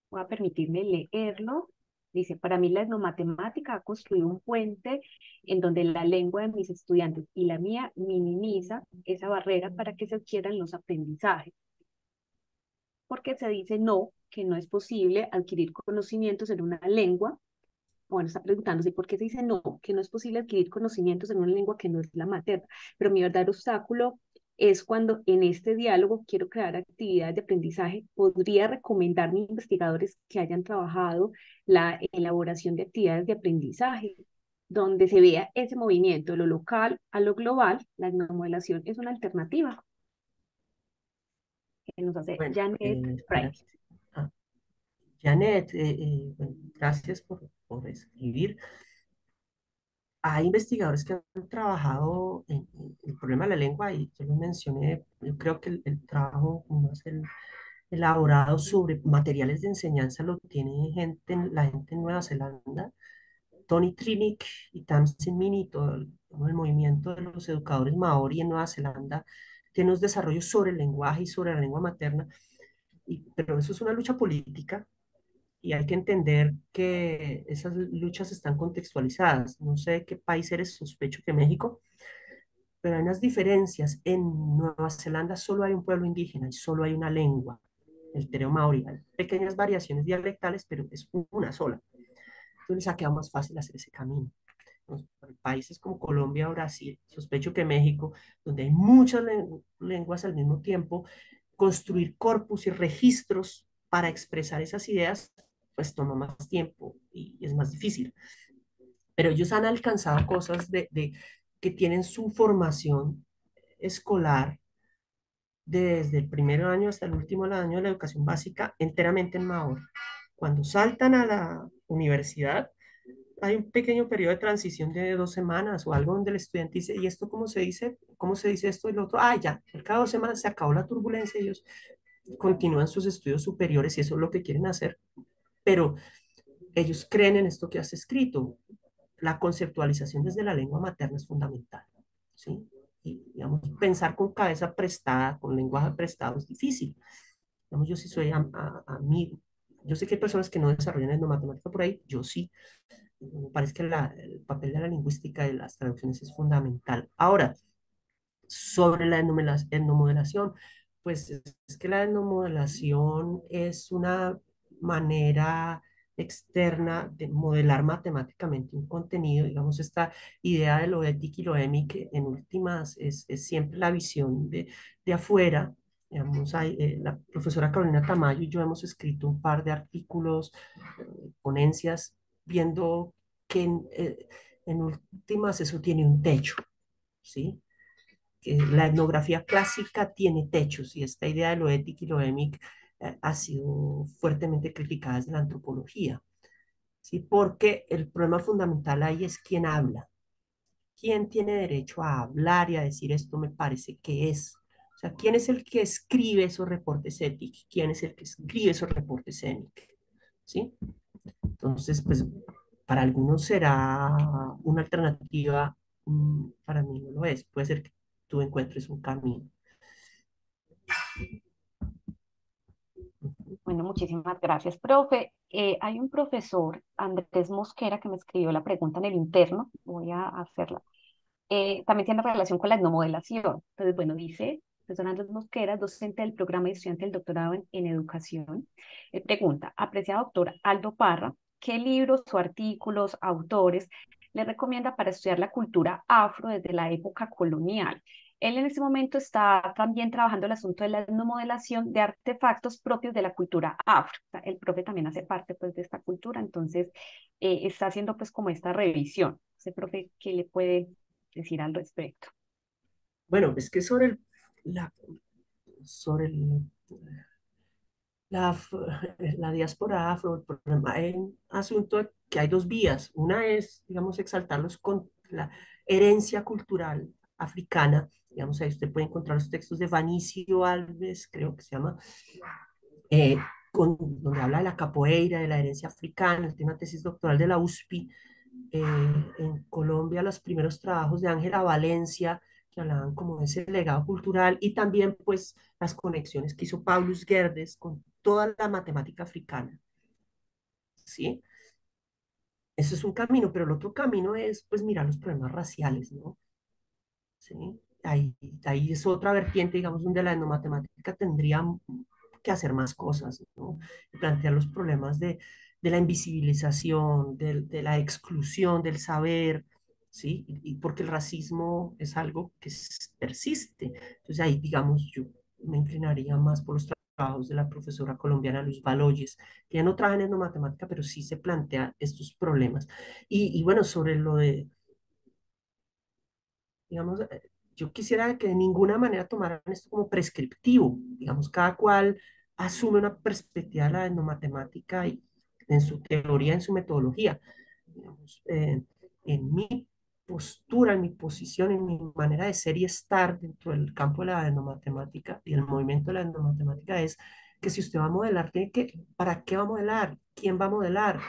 Voy a permitirme leerlo. Dice, para mí la etnomatemática ha construido un puente en donde la lengua de mis estudiantes y la mía minimiza esa barrera para que se adquieran los aprendizajes. Porque se dice no, que no es posible adquirir conocimientos en una lengua. Bueno, está preguntándose por qué se dice no, que no es posible adquirir conocimientos en una lengua que no es la materna. Pero mi verdadero obstáculo es cuando en este diálogo quiero crear actividades de aprendizaje. Podría recomendarme investigadores que hayan trabajado la elaboración de actividades de aprendizaje, donde se vea ese movimiento de lo local a lo global. La etnomodelación es una alternativa que nos hace Bueno, Janet Price. ah, Janet, bueno, gracias por escribir. Hay investigadores que han trabajado en el problema de la lengua y yo lo mencioné, yo creo que el trabajo más elaborado sobre materiales de enseñanza lo tiene la gente en Nueva Zelanda. Tony Trinick y Tamsin Mini, todo el movimiento de los educadores maori en Nueva Zelanda, tiene unos desarrollos sobre el lenguaje y sobre la lengua materna, pero eso es una lucha política y hay que entender que esas luchas están contextualizadas. No sé de qué país eres, sospecho que México, pero hay unas diferencias. En Nueva Zelanda solo hay un pueblo indígena y solo hay una lengua, el tereo maori. Hay pequeñas variaciones dialectales, pero es una sola. Entonces les ha quedado más fácil hacer ese camino. Países como Colombia o Brasil, sospecho que México, donde hay muchas lenguas al mismo tiempo, construir corpus y registros para expresar esas ideas pues toma más tiempo y es más difícil. Pero ellos han alcanzado cosas que tienen su formación escolar desde el primer año hasta el último año de la educación básica enteramente en Mahor. Cuando saltan a la universidad, hay un pequeño periodo de transición de 2 semanas o algo donde el estudiante dice, ¿y esto cómo se dice? ¿Cómo se dice esto y lo otro? Ah, ya, al cabo de 2 semanas se acabó la turbulencia, ellos continúan sus estudios superiores y eso es lo que quieren hacer, pero ellos creen en esto que has escrito. La conceptualización desde la lengua materna es fundamental, ¿sí? Y, digamos, pensar con cabeza prestada, con lenguaje prestado es difícil. Digamos, yo sí soy a mí, yo sé que hay personas que no desarrollan etnomatemática por ahí, yo sí. Me parece que el papel de la lingüística y las traducciones es fundamental. Ahora, sobre la etnomodelación, pues es que la etnomodelación es una manera externa de modelar matemáticamente un contenido. Digamos, esta idea de lo ético y lo émic, en últimas, es siempre la visión de afuera. Digamos, la profesora Carolina Tamayo y yo hemos escrito un par de artículos, ponencias, viendo que en últimas eso tiene un techo, ¿sí? Que la etnografía clásica tiene techos y esta idea de lo ético y lo émic ha sido fuertemente criticada desde la antropología, ¿sí? Porque el problema fundamental ahí es quién habla, quién tiene derecho a hablar y a decir esto me parece que es. O sea, ¿quién es el que escribe esos reportes éticos? ¿Quién es el que escribe esos reportes éticos? ¿Sí? Entonces, pues para algunos será una alternativa, para mí no lo es. Puede ser que tú encuentres un camino. Bueno, muchísimas gracias, profe. Hay un profesor, Andrés Mosquera, que me escribió la pregunta en el interno. Voy a hacerla. También tiene relación con la etnomodelación. Entonces, bueno, dice, profesor Andrés Mosquera, docente del programa de estudiante del doctorado en educación, pregunta, apreciado doctor Aldo Parra, ¿qué libros o artículos, autores le recomienda para estudiar la cultura afro desde la época colonial? Él en este momento está también trabajando el asunto de la etnomodelación de artefactos propios de la cultura afro. O sea, el profe también hace parte pues de esta cultura, entonces está haciendo pues como esta revisión. Ese profe, ¿qué le puede decir al respecto? Bueno, es que la, sobre la, af- la diáspora afro, el problema, hay un asunto que hay dos vías. Una es, digamos, exaltarlos con la herencia cultural africana. Digamos, ahí usted puede encontrar los textos de Vanicio Alves, creo que se llama, eh, donde habla de la capoeira, de la herencia africana. Tiene una tesis doctoral de la USPI. En Colombia, los primeros trabajos de Ángela Valencia, que hablaban como de ese legado cultural, y también pues las conexiones que hizo Paulus Guedes con toda la matemática africana, ¿sí? Eso es un camino, pero el otro camino es pues mirar los problemas raciales, ¿no? ¿Sí? Ahí es otra vertiente, digamos, donde la etnomatemática tendría que hacer más cosas, ¿no? Y plantear los problemas de la invisibilización, de la exclusión del saber, ¿sí? Y porque el racismo es algo que persiste. Entonces ahí, digamos, yo me inclinaría más por los trabajos de la profesora colombiana Luz Baloyes, que ya no trabaja en etnomatemática, pero sí se plantea estos problemas. Y bueno, sobre lo de digamos, yo quisiera que de ninguna manera tomaran esto como prescriptivo, digamos, cada cual asume una perspectiva de la etnomatemática y en su teoría, en su metodología. Digamos, en mi postura, en mi posición, en mi manera de ser y estar dentro del campo de la etnomatemática y el movimiento de la etnomatemática es que si usted va a modelar, tiene que, ¿para qué va a modelar? ¿Quién va a modelar?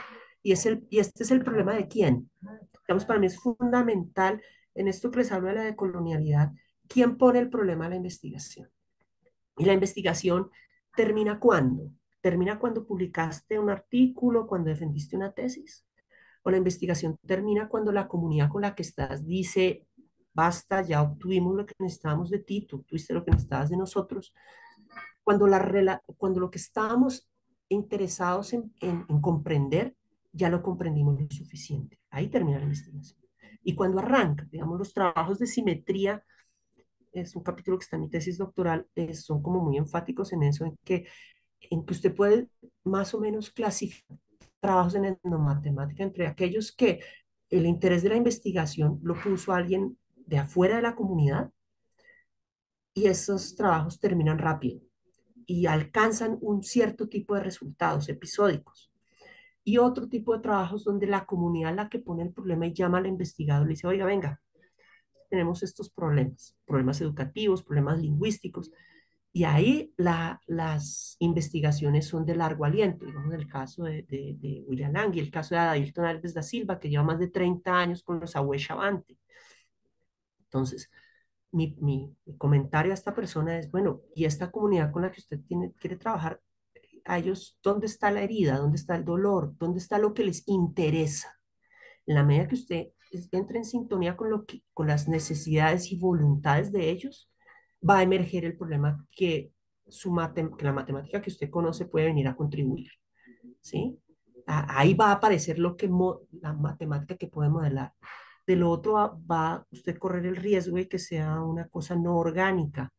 Y este es el problema de quién. Digamos, para mí es fundamental en esto que les hablo de la decolonialidad, ¿quién pone el problema a la investigación? Y la investigación termina cuando? ¿Termina cuando publicaste un artículo, cuando defendiste una tesis? ¿O la investigación termina cuando la comunidad con la que estás dice, basta, ya obtuvimos lo que necesitábamos de ti, tú obtuviste lo que necesitabas de nosotros? Cuando lo que estábamos interesados en comprender, ya lo comprendimos lo suficiente. Ahí termina la investigación. Y cuando arranca, digamos, los trabajos de simetría, es un capítulo que está en mi tesis doctoral, son como muy enfáticos en eso, en que usted puede más o menos clasificar trabajos en etnomatemática entre aquellos que el interés de la investigación lo puso alguien de afuera de la comunidad y esos trabajos terminan rápido y alcanzan un cierto tipo de resultados episódicos. Y otro tipo de trabajos donde la comunidad es la que pone el problema y llama al investigador y le dice, oiga, venga, tenemos estos problemas, problemas educativos, problemas lingüísticos, y ahí las investigaciones son de largo aliento, digamos el caso de William Lang y el caso de Adailton Alves da Silva, que lleva más de 30 años con los Ahué Chavante. Entonces, mi comentario a esta persona es, bueno, ¿y esta comunidad con la que usted quiere trabajar, a ellos, dónde está la herida, dónde está el dolor, dónde está lo que les interesa? En la medida que usted entre en sintonía con, con las necesidades y voluntades de ellos, va a emerger el problema que, que la matemática que usted conoce puede venir a contribuir, ¿sí? Ahí va a aparecer la matemática que puede modelar. De lo otro va a usted correr el riesgo de que sea una cosa no orgánica,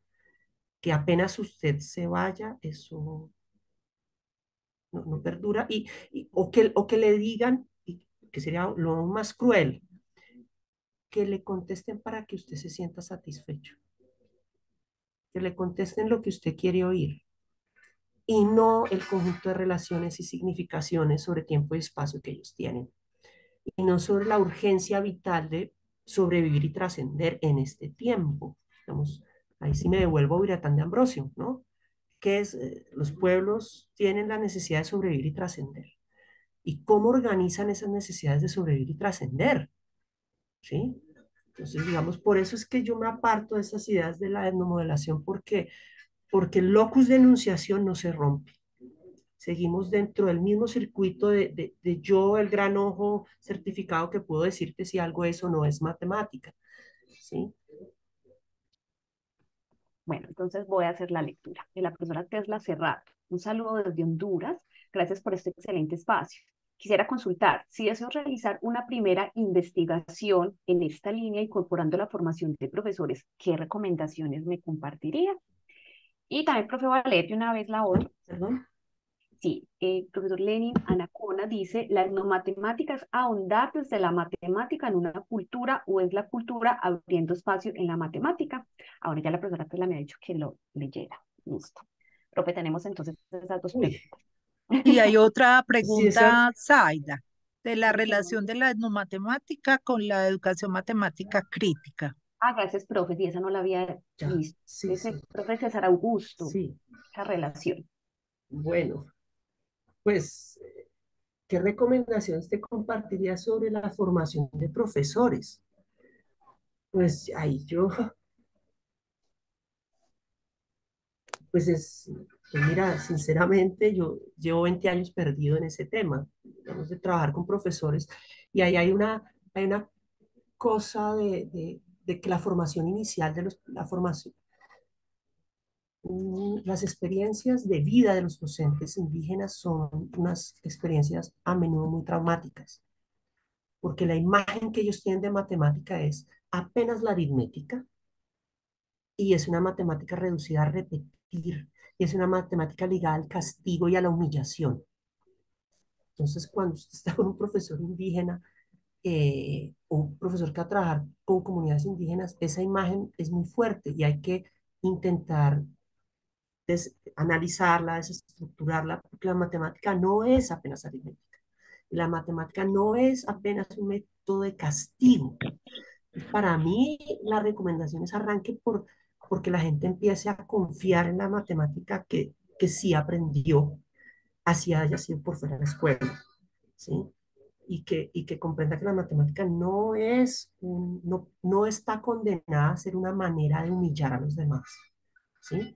que apenas usted se vaya, eso no perdura, o que le digan, que sería lo más cruel, que le contesten para que usted se sienta satisfecho, que le contesten lo que usted quiere oír y no el conjunto de relaciones y significaciones sobre tiempo y espacio que ellos tienen, y no sobre la urgencia vital de sobrevivir y trascender en este tiempo. Digamos, ahí sí me devuelvo a Viratán de Ambrosio, ¿no? Que es, los pueblos tienen la necesidad de sobrevivir y trascender. ¿Y cómo organizan esas necesidades de sobrevivir y trascender? ¿Sí? Entonces, digamos, por eso es que yo me aparto de esas ideas de la etnomodelación, porque el locus de enunciación no se rompe. Seguimos dentro del mismo circuito de yo, el gran ojo certificado que puedo decirte si algo es o no es matemática. ¿Sí? Bueno, entonces voy a hacer la lectura de la profesora Tesla Serrato. Un saludo desde Honduras. Gracias por este excelente espacio. Quisiera consultar si deseo realizar una primera investigación en esta línea incorporando la formación de profesores, ¿qué recomendaciones me compartiría? Y también, profe, voy a leer de una vez la otra. ¿Perdón? Sí, el profesor Lenin Anacona dice, la etnomatemática es ahondar desde la matemática en una cultura o es la cultura abriendo espacio en la matemática. Ahora ya la profesora Tela me ha dicho que lo leyera. Listo. Profe, tenemos entonces esas dos Uy, preguntas. Y hay otra sí, esa, pregunta, Zaida, de la relación de la etnomatemática con la educación matemática crítica. Ah, gracias, profe. Sí, esa no la había ya, visto. sí, Ese sí, profe César Augusto, sí. esa relación. Bueno, pues, ¿qué recomendaciones te compartiría sobre la formación de profesores? Pues ahí yo, pues pues mira, sinceramente yo llevo 20 años perdido en ese tema, digamos, de trabajar con profesores, y ahí hay una cosa de que la formación inicial la formación, las experiencias de vida de los docentes indígenas son unas experiencias a menudo muy traumáticas, porque la imagen que ellos tienen de matemática es apenas la aritmética, y es una matemática reducida a repetir, y es una matemática ligada al castigo y a la humillación. Entonces, cuando usted está con un profesor indígena, o un profesor que va a trabajar con comunidades indígenas, esa imagen es muy fuerte y hay que intentar analizarla, desestructurarla, porque la matemática no es apenas aritmética. La matemática no es apenas un método de castigo. Para mí, la recomendación es arranque porque la gente empiece a confiar en la matemática que sí aprendió, así haya sido por fuera de la escuela, ¿sí? Y que comprenda que la matemática no está condenada a ser una manera de humillar a los demás, ¿sí?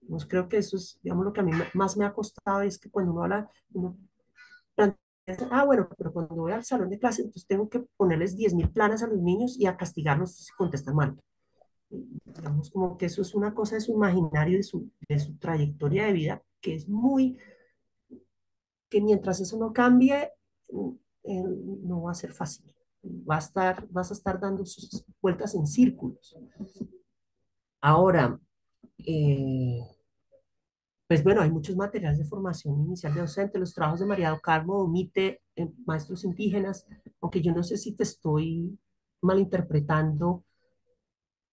Pues creo que eso es, digamos, lo que a mí más me ha costado, es que cuando uno habla, uno plantea, bueno, pero cuando voy al salón de clase, entonces tengo que ponerles 10.000 planas a los niños y a castigarlos si contestan mal. Digamos, como que eso es una cosa de su imaginario, de su trayectoria de vida, que es que mientras eso no cambie, eh, no va a ser fácil. Vas a estar dando sus vueltas en círculos. Ahora, eh, Pues bueno, hay muchos materiales de formación inicial de docente, los trabajos de María do Carmo omite maestros indígenas, aunque yo no sé si te estoy malinterpretando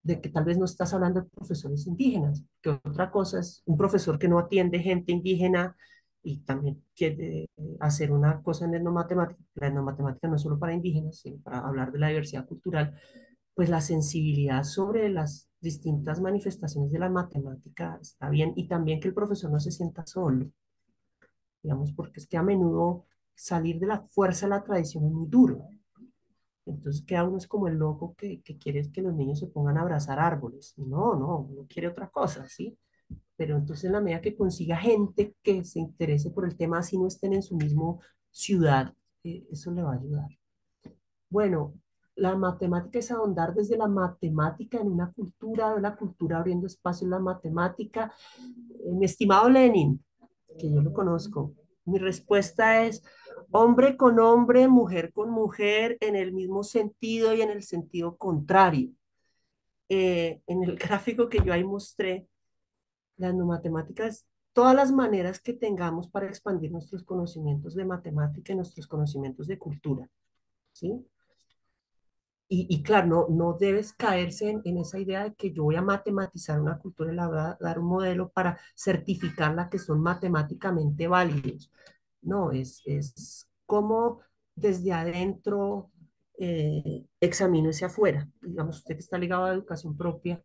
de que tal vez no estás hablando de profesores indígenas, que otra cosa es un profesor que no atiende gente indígena y también quiere hacer una cosa en etnomatemática. La etnomatemática no es solo para indígenas, sino para hablar de la diversidad cultural, pues la sensibilidad sobre las distintas manifestaciones de la matemática está bien y también que el profesor no se sienta solo, digamos, porque es que a menudo salir de la fuerza de la tradición es muy duro. Entonces queda uno es como el loco que quiere que los niños se pongan a abrazar árboles. No, no, uno quiere otra cosa, ¿sí? Pero entonces en la medida que consiga gente que se interese por el tema, así no estén en su mismo ciudad, eso le va a ayudar. Bueno, la matemática es ahondar desde la matemática en una cultura, de la cultura abriendo espacio en la matemática. Mi estimado Lenin, que yo lo conozco, mi respuesta es hombre con hombre, mujer con mujer, en el mismo sentido y en el sentido contrario. En el gráfico que yo ahí mostré, las no matemáticas, todas las maneras que tengamos para expandir nuestros conocimientos de matemática y nuestros conocimientos de cultura, ¿sí? Y claro, no debes caerse en esa idea de que yo voy a matematizar una cultura y le voy a dar un modelo para certificarla que son matemáticamente válidos. No, es como desde adentro examino hacia afuera. Digamos, usted que está ligado a la educación propia.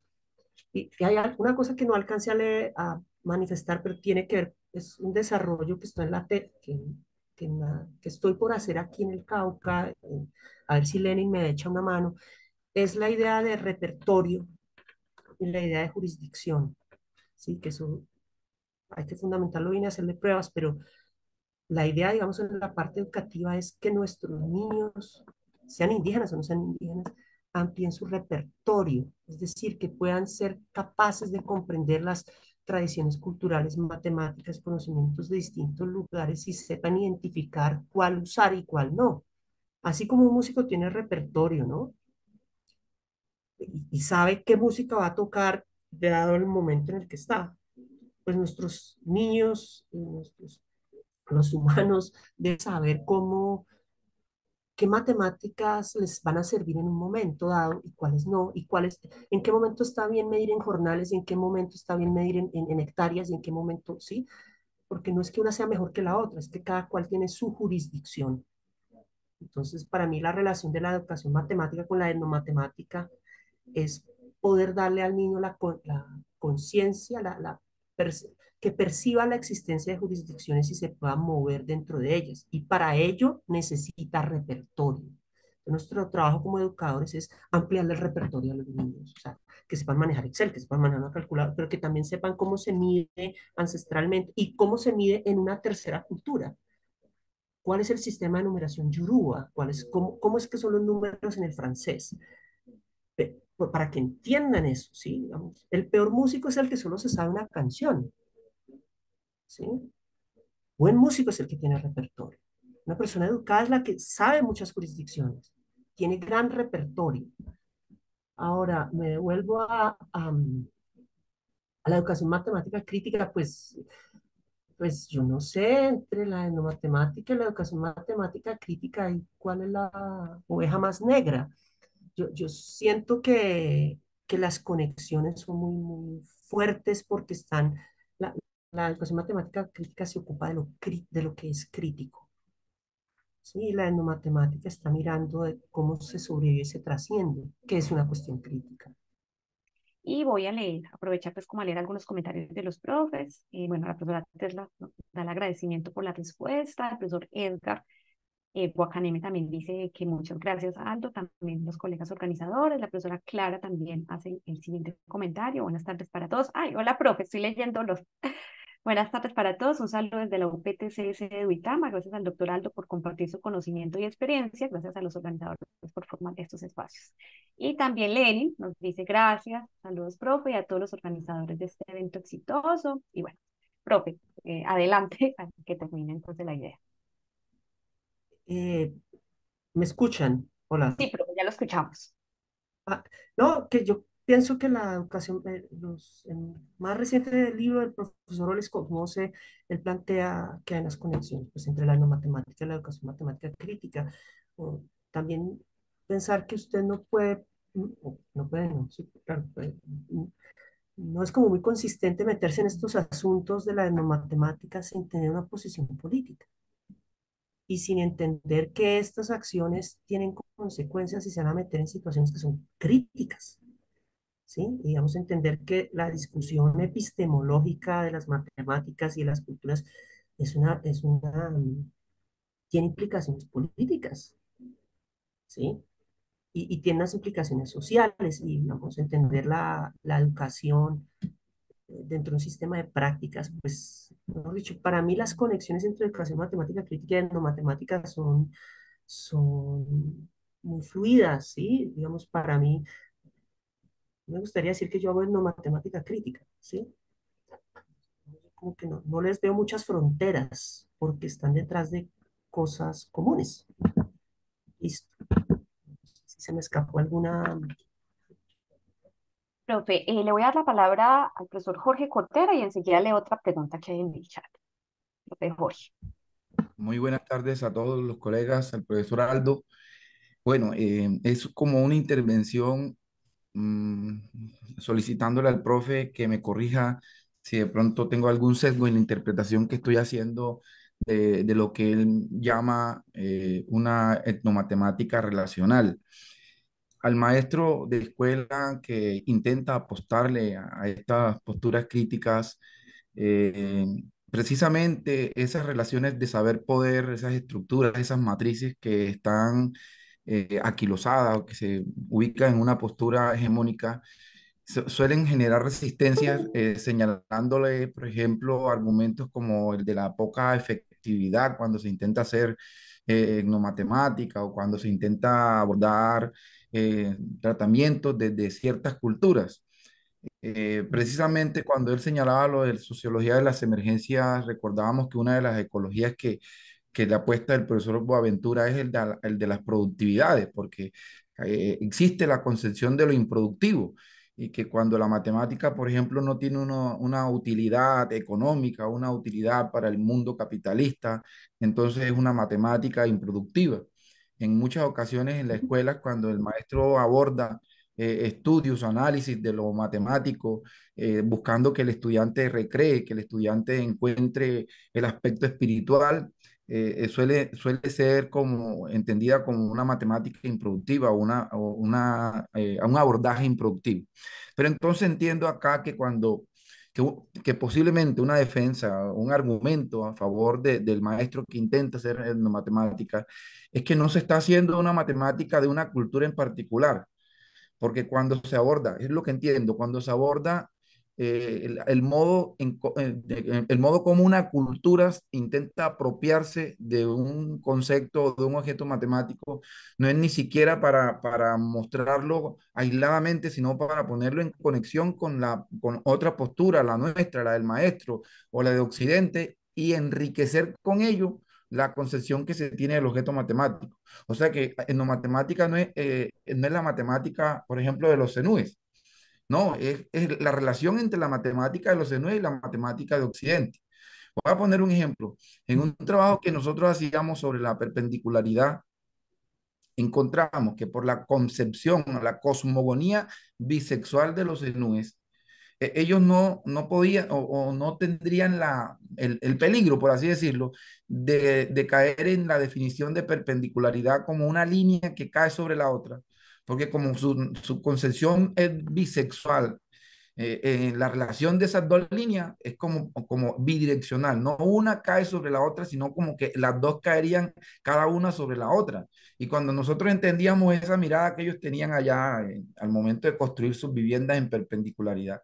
Y hay alguna cosa que no alcance a manifestar, pero tiene que ver, es un desarrollo que está en que estoy por hacer aquí en el Cauca, a ver si Lenin me echa una mano, es la idea de repertorio y la idea de jurisdicción, ¿sí? Que eso hay que fundamentarlo bien y hacerle pruebas, pero la idea, digamos, en la parte educativa es que nuestros niños, sean indígenas o no sean indígenas, amplíen su repertorio, es decir, que puedan ser capaces de comprender las tradiciones culturales, matemáticas, conocimientos de distintos lugares y sepan identificar cuál usar y cuál no. Así como un músico tiene repertorio, ¿no? Y sabe qué música va a tocar dado el momento en el que está. Pues nuestros niños, los humanos, deben saber qué matemáticas les van a servir en un momento dado y cuáles no, y cuáles, en qué momento está bien medir en jornales, y en qué momento está bien medir en hectáreas, y en qué momento, sí, porque no es que una sea mejor que la otra, es que cada cual tiene su jurisdicción. Entonces, para mí la relación de la educación matemática con la etnomatemática es poder darle al niño la conciencia, que perciba la existencia de jurisdicciones y se pueda mover dentro de ellas. Y para ello necesita repertorio. Nuestro trabajo como educadores es ampliarle el repertorio a los niños, o sea, que sepan manejar Excel, que sepan manejar una calculadora, pero que también sepan cómo se mide ancestralmente y cómo se mide en una tercera cultura. ¿Cuál es el sistema de numeración Yoruba? ¿Cómo es que son los números en el francés? Para que entiendan eso, ¿sí? Digamos, el peor músico es el que solo se sabe una canción, ¿sí? Buen músico es el que tiene repertorio. Una persona educada es la que sabe muchas jurisdicciones, tiene gran repertorio. Ahora, me devuelvo a la educación matemática crítica, pues yo no sé, entre la matemática y la educación matemática crítica, ¿y cuál es la oveja más negra? Yo siento que las conexiones son muy fuertes porque la, la educación matemática crítica se ocupa de lo que es crítico. Sí, la etnomatemática está mirando de cómo se sobrevive y se trasciende, que es una cuestión crítica. Y voy a leer, aprovechar pues como a leer algunos comentarios de los profes. Bueno, la profesora Tesla da el agradecimiento por la respuesta. El profesor Edgar Guacaneme también dice que muchas gracias, Aldo. También los colegas organizadores. La profesora Clara también hace el siguiente comentario. Buenas tardes para todos. Ay, hola, profe, estoy leyéndolos. Buenas tardes para todos. Un saludo desde la UPTCS de Duitama. Gracias al doctor Aldo por compartir su conocimiento y experiencia. Gracias a los organizadores por formar estos espacios. Y también Lenin nos dice gracias. Saludos, profe, y a todos los organizadores de este evento exitoso. Y bueno, profe, adelante para que termine entonces la idea. ¿Me escuchan? Hola. Sí, profe, ya lo escuchamos. Ah, no, que yo pienso que la educación, el más reciente libro del profesor Oles Cosmose, él plantea que hay unas conexiones pues, entre la etnomatemática y la educación matemática crítica. O también pensar que usted no puede, no puede, no, sí, claro, puede, no es como muy consistente meterse en estos asuntos de la etnomatemática sin tener una posición política y sin entender que estas acciones tienen consecuencias y se van a meter en situaciones que son críticas. ¿Sí? Digamos, entender que la discusión epistemológica de las matemáticas y de las culturas tiene implicaciones políticas, ¿sí? Y tiene unas implicaciones sociales y, digamos, entender la educación dentro de un sistema de prácticas, pues, mejor dicho, para mí las conexiones entre educación matemática crítica y etnomatemática son muy fluidas, ¿sí? Digamos, para mí, me gustaría decir que yo hago etnomatemática crítica, ¿sí? Como que no les veo muchas fronteras porque están detrás de cosas comunes. Listo. Si se me escapó alguna. Profe, le voy a dar la palabra al profesor Jorge Cotera y enseguida leo otra pregunta que hay en el chat. Profe Jorge. Muy buenas tardes a todos los colegas, al profesor Aldo. Bueno, es como una intervención mm, solicitándole al profe que me corrija si de pronto tengo algún sesgo en la interpretación que estoy haciendo de lo que él llama una etnomatemática relacional. Al maestro de escuela que intenta apostarle a estas posturas críticas, eh, precisamente esas relaciones de saber poder, esas estructuras, esas matrices que están aquilosadas o que se ubican en una postura hegemónica, suelen generar resistencias, señalándole, por ejemplo, argumentos como el de la poca efectividad cuando se intenta hacer etnomatemática o cuando se intenta abordar tratamientos desde ciertas culturas. Precisamente cuando él señalaba lo de sociología de las emergencias, recordábamos que una de las ecologías que la apuesta del profesor Boaventura es el de las productividades, porque existe la concepción de lo improductivo y que cuando la matemática, por ejemplo, no tiene una utilidad económica, una utilidad para el mundo capitalista, entonces es una matemática improductiva. En muchas ocasiones en la escuela, cuando el maestro aborda estudios, análisis de lo matemático, buscando que el estudiante recree, que el estudiante encuentre el aspecto espiritual, suele ser como entendida como una matemática improductiva o un abordaje improductivo. Pero entonces entiendo acá que que posiblemente una defensa, un argumento a favor del maestro que intenta hacer en matemática, es que no se está haciendo una matemática de una cultura en particular, porque cuando se aborda, es lo que entiendo, cuando se aborda el modo, el modo como una cultura intenta apropiarse de un concepto, de un objeto matemático, no es ni siquiera para mostrarlo aisladamente, sino para ponerlo en conexión con otra postura, la nuestra, la del maestro o la de Occidente, y enriquecer con ello la concepción que se tiene del objeto matemático. O sea que en la matemática no es la matemática, por ejemplo, de los cenúes, no, es la relación entre la matemática de los cenúes y la matemática de Occidente. Voy a poner un ejemplo. En un trabajo que nosotros hacíamos sobre la perpendicularidad, encontramos que por la concepción, la cosmogonía bisexual de los cenúes, ellos no podían o no tendrían el peligro, por así decirlo, de caer en la definición de perpendicularidad como una línea que cae sobre la otra, porque como su concepción es bisexual, la relación de esas dos líneas es como bidireccional, no una cae sobre la otra, sino como que las dos caerían cada una sobre la otra. Y cuando nosotros entendíamos esa mirada que ellos tenían allá al momento de construir sus viviendas en perpendicularidad,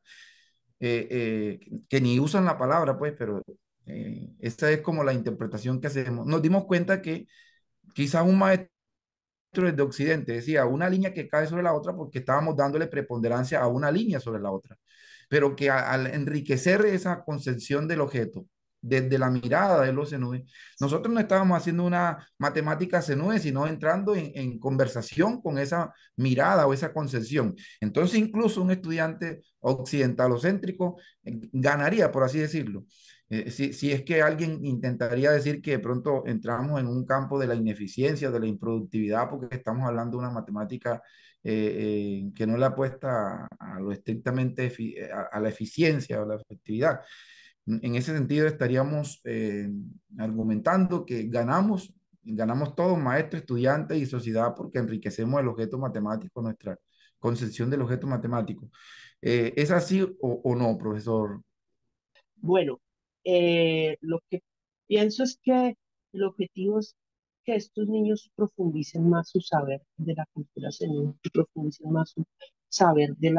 que ni usan la palabra, pues, pero esta es como la interpretación que hacemos. Nos dimos cuenta que quizás un maestro desde Occidente decía una línea que cae sobre la otra porque estábamos dándole preponderancia a una línea sobre la otra, pero que al enriquecer esa concepción del objeto, desde la mirada de los CNUE. Nosotros no estábamos haciendo una matemática CNUE, sino entrando en conversación con esa mirada o esa concepción. Entonces, incluso un estudiante occidentalocéntrico ganaría, por así decirlo. Si es que alguien intentaría decir que de pronto entramos en un campo de la ineficiencia, de la improductividad, porque estamos hablando de una matemática que no le apuesta a lo estrictamente a la eficiencia o la efectividad. En ese sentido, estaríamos argumentando que ganamos todos, maestros, estudiantes y sociedad, porque enriquecemos el objeto matemático, nuestra concepción del objeto matemático. ¿Es así o no, profesor? Bueno, lo que pienso es que el objetivo es que estos niños profundicen más su saber de la cultura zenú y profundicen más su saber de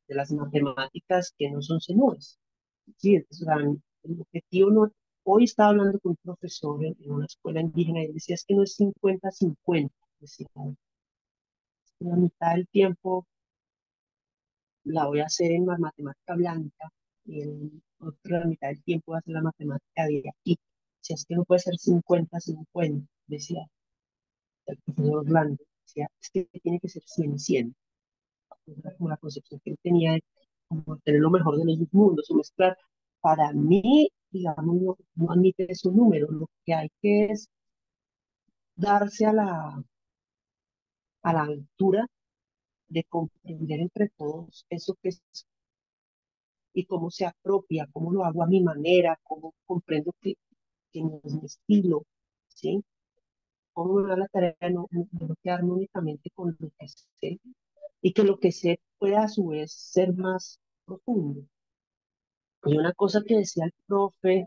las matemáticas que no son zenúes. Sí, o sea, el objetivo no. Hoy estaba hablando con un profesor en una escuela indígena y él decía es que no es 50-50, decía, es que la mitad del tiempo la voy a hacer en la matemática blanca y en otra mitad del tiempo voy a hacer la matemática de aquí. Si es que no puede ser 50-50, decía el profesor Orlando, decía, es que tiene que ser 100-100. Era como la concepción que él tenía de como tener lo mejor de los dos mundos, o mezclar. Para mí, digamos, no admite esos números. Lo que hay que es darse a la altura de comprender entre todos eso que es y cómo se apropia, cómo lo hago a mi manera, cómo comprendo que no es mi estilo, ¿sí? Cómo me da la tarea de no quedarme únicamente con lo que sé y que lo que sé pueda a su vez ser más profundo. Y una cosa que decía el profe,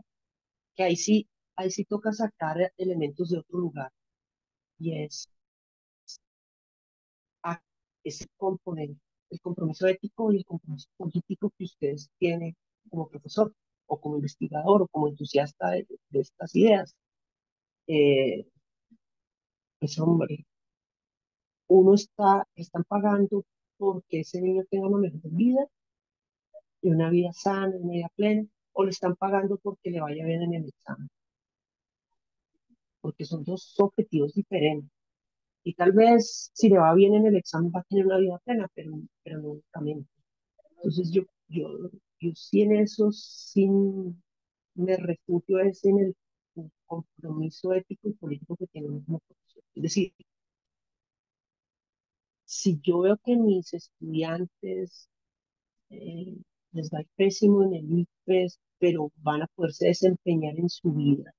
que ahí sí toca sacar elementos de otro lugar, y es a- ese componente, el compromiso ético y el compromiso político que ustedes tienen como profesor o como investigador o como entusiasta de estas ideas. Eh, pues hombre, están pagando porque ese niño tenga una mejor vida y una vida sana, una vida plena, o le están pagando porque le vaya bien en el examen, porque son dos objetivos diferentes. Y tal vez si le va bien en el examen va a tener una vida plena, pero no únicamente. Entonces yo sí en eso, sí me refugio es en el compromiso ético y político que tenemos como profesor. Es decir, si yo veo que mis estudiantes eh, les va pésimo en el ICFES, pero van a poderse desempeñar en su vida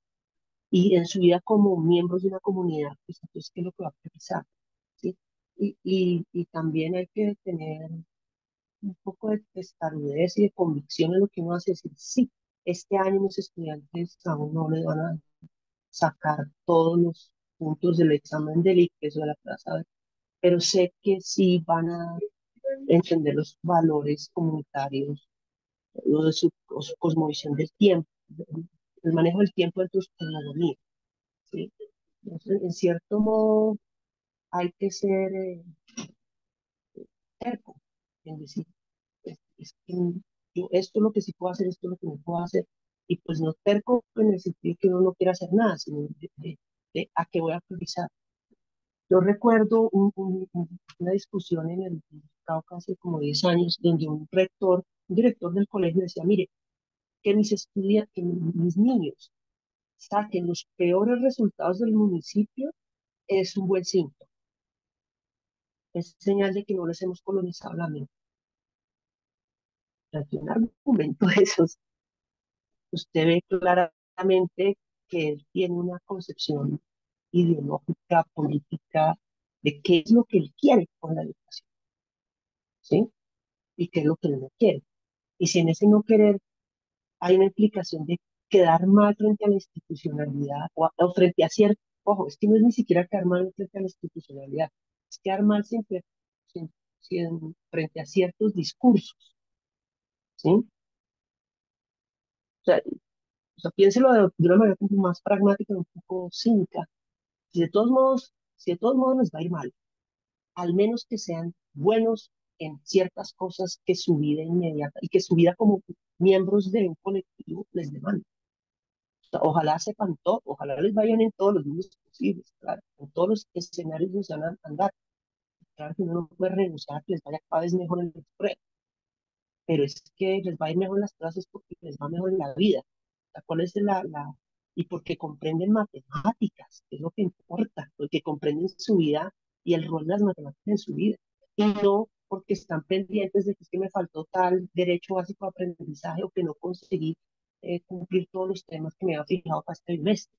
y en su vida como miembros de una comunidad, pues entonces, ¿qué es lo que va a priorizar? ¿Sí? Y también hay que tener un poco de testarudez y de convicción en lo que uno hace, decir, sí, este año mis estudiantes aún no les van a sacar todos los puntos del examen del ICFES o de la plaza, pero sé que sí van a entender los valores comunitarios, lo de su cosmovisión del tiempo, el manejo del tiempo de tu cosmogonía, ¿sí? Entonces, en cierto modo, hay que ser terco, en decir, es que esto es lo que sí puedo hacer, esto es lo que no puedo hacer, y pues no terco en el sentido que uno no quiere hacer nada, sino de a qué voy a priorizar. Yo recuerdo una discusión en el Cauca hace como 10 años, donde un director del colegio decía, mire, que que mis niños saquen los peores resultados del municipio es un buen síntoma, es señal de que no les hemos colonizado la mente. Ante un argumento de esos, usted ve claramente que él tiene una concepción ideológica, política, de qué es lo que él quiere con la educación, ¿sí? Y qué es lo que él no quiere. Y si en ese no querer hay una implicación de quedar mal frente a la institucionalidad o frente a cierto, ojo, es que no es ni siquiera quedar mal frente a la institucionalidad, es quedar mal siempre frente a ciertos discursos, ¿sí? Piénselo de una manera un poco más pragmática, un poco cínica. Si de todos modos les va a ir mal, al menos que sean buenos en ciertas cosas que su vida inmediata y que su vida como miembros de un colectivo les demanda. sea, ojalá sepan todo, ojalá les vayan en todos los mundos posibles, claro, en todos los escenarios donde se van a andar. Claro que uno no puede renunciar a que les vaya cada vez mejor en las pruebas, pero es que les va a ir mejor en las pruebas es porque les va mejor en la vida. O sea, ¿cuál es y porque comprenden matemáticas, que es lo que importa, porque comprenden su vida y el rol de las matemáticas en su vida, y no porque están pendientes de que es que me faltó tal derecho básico de aprendizaje o que no conseguí cumplir todos los temas que me había fijado para este trimestre.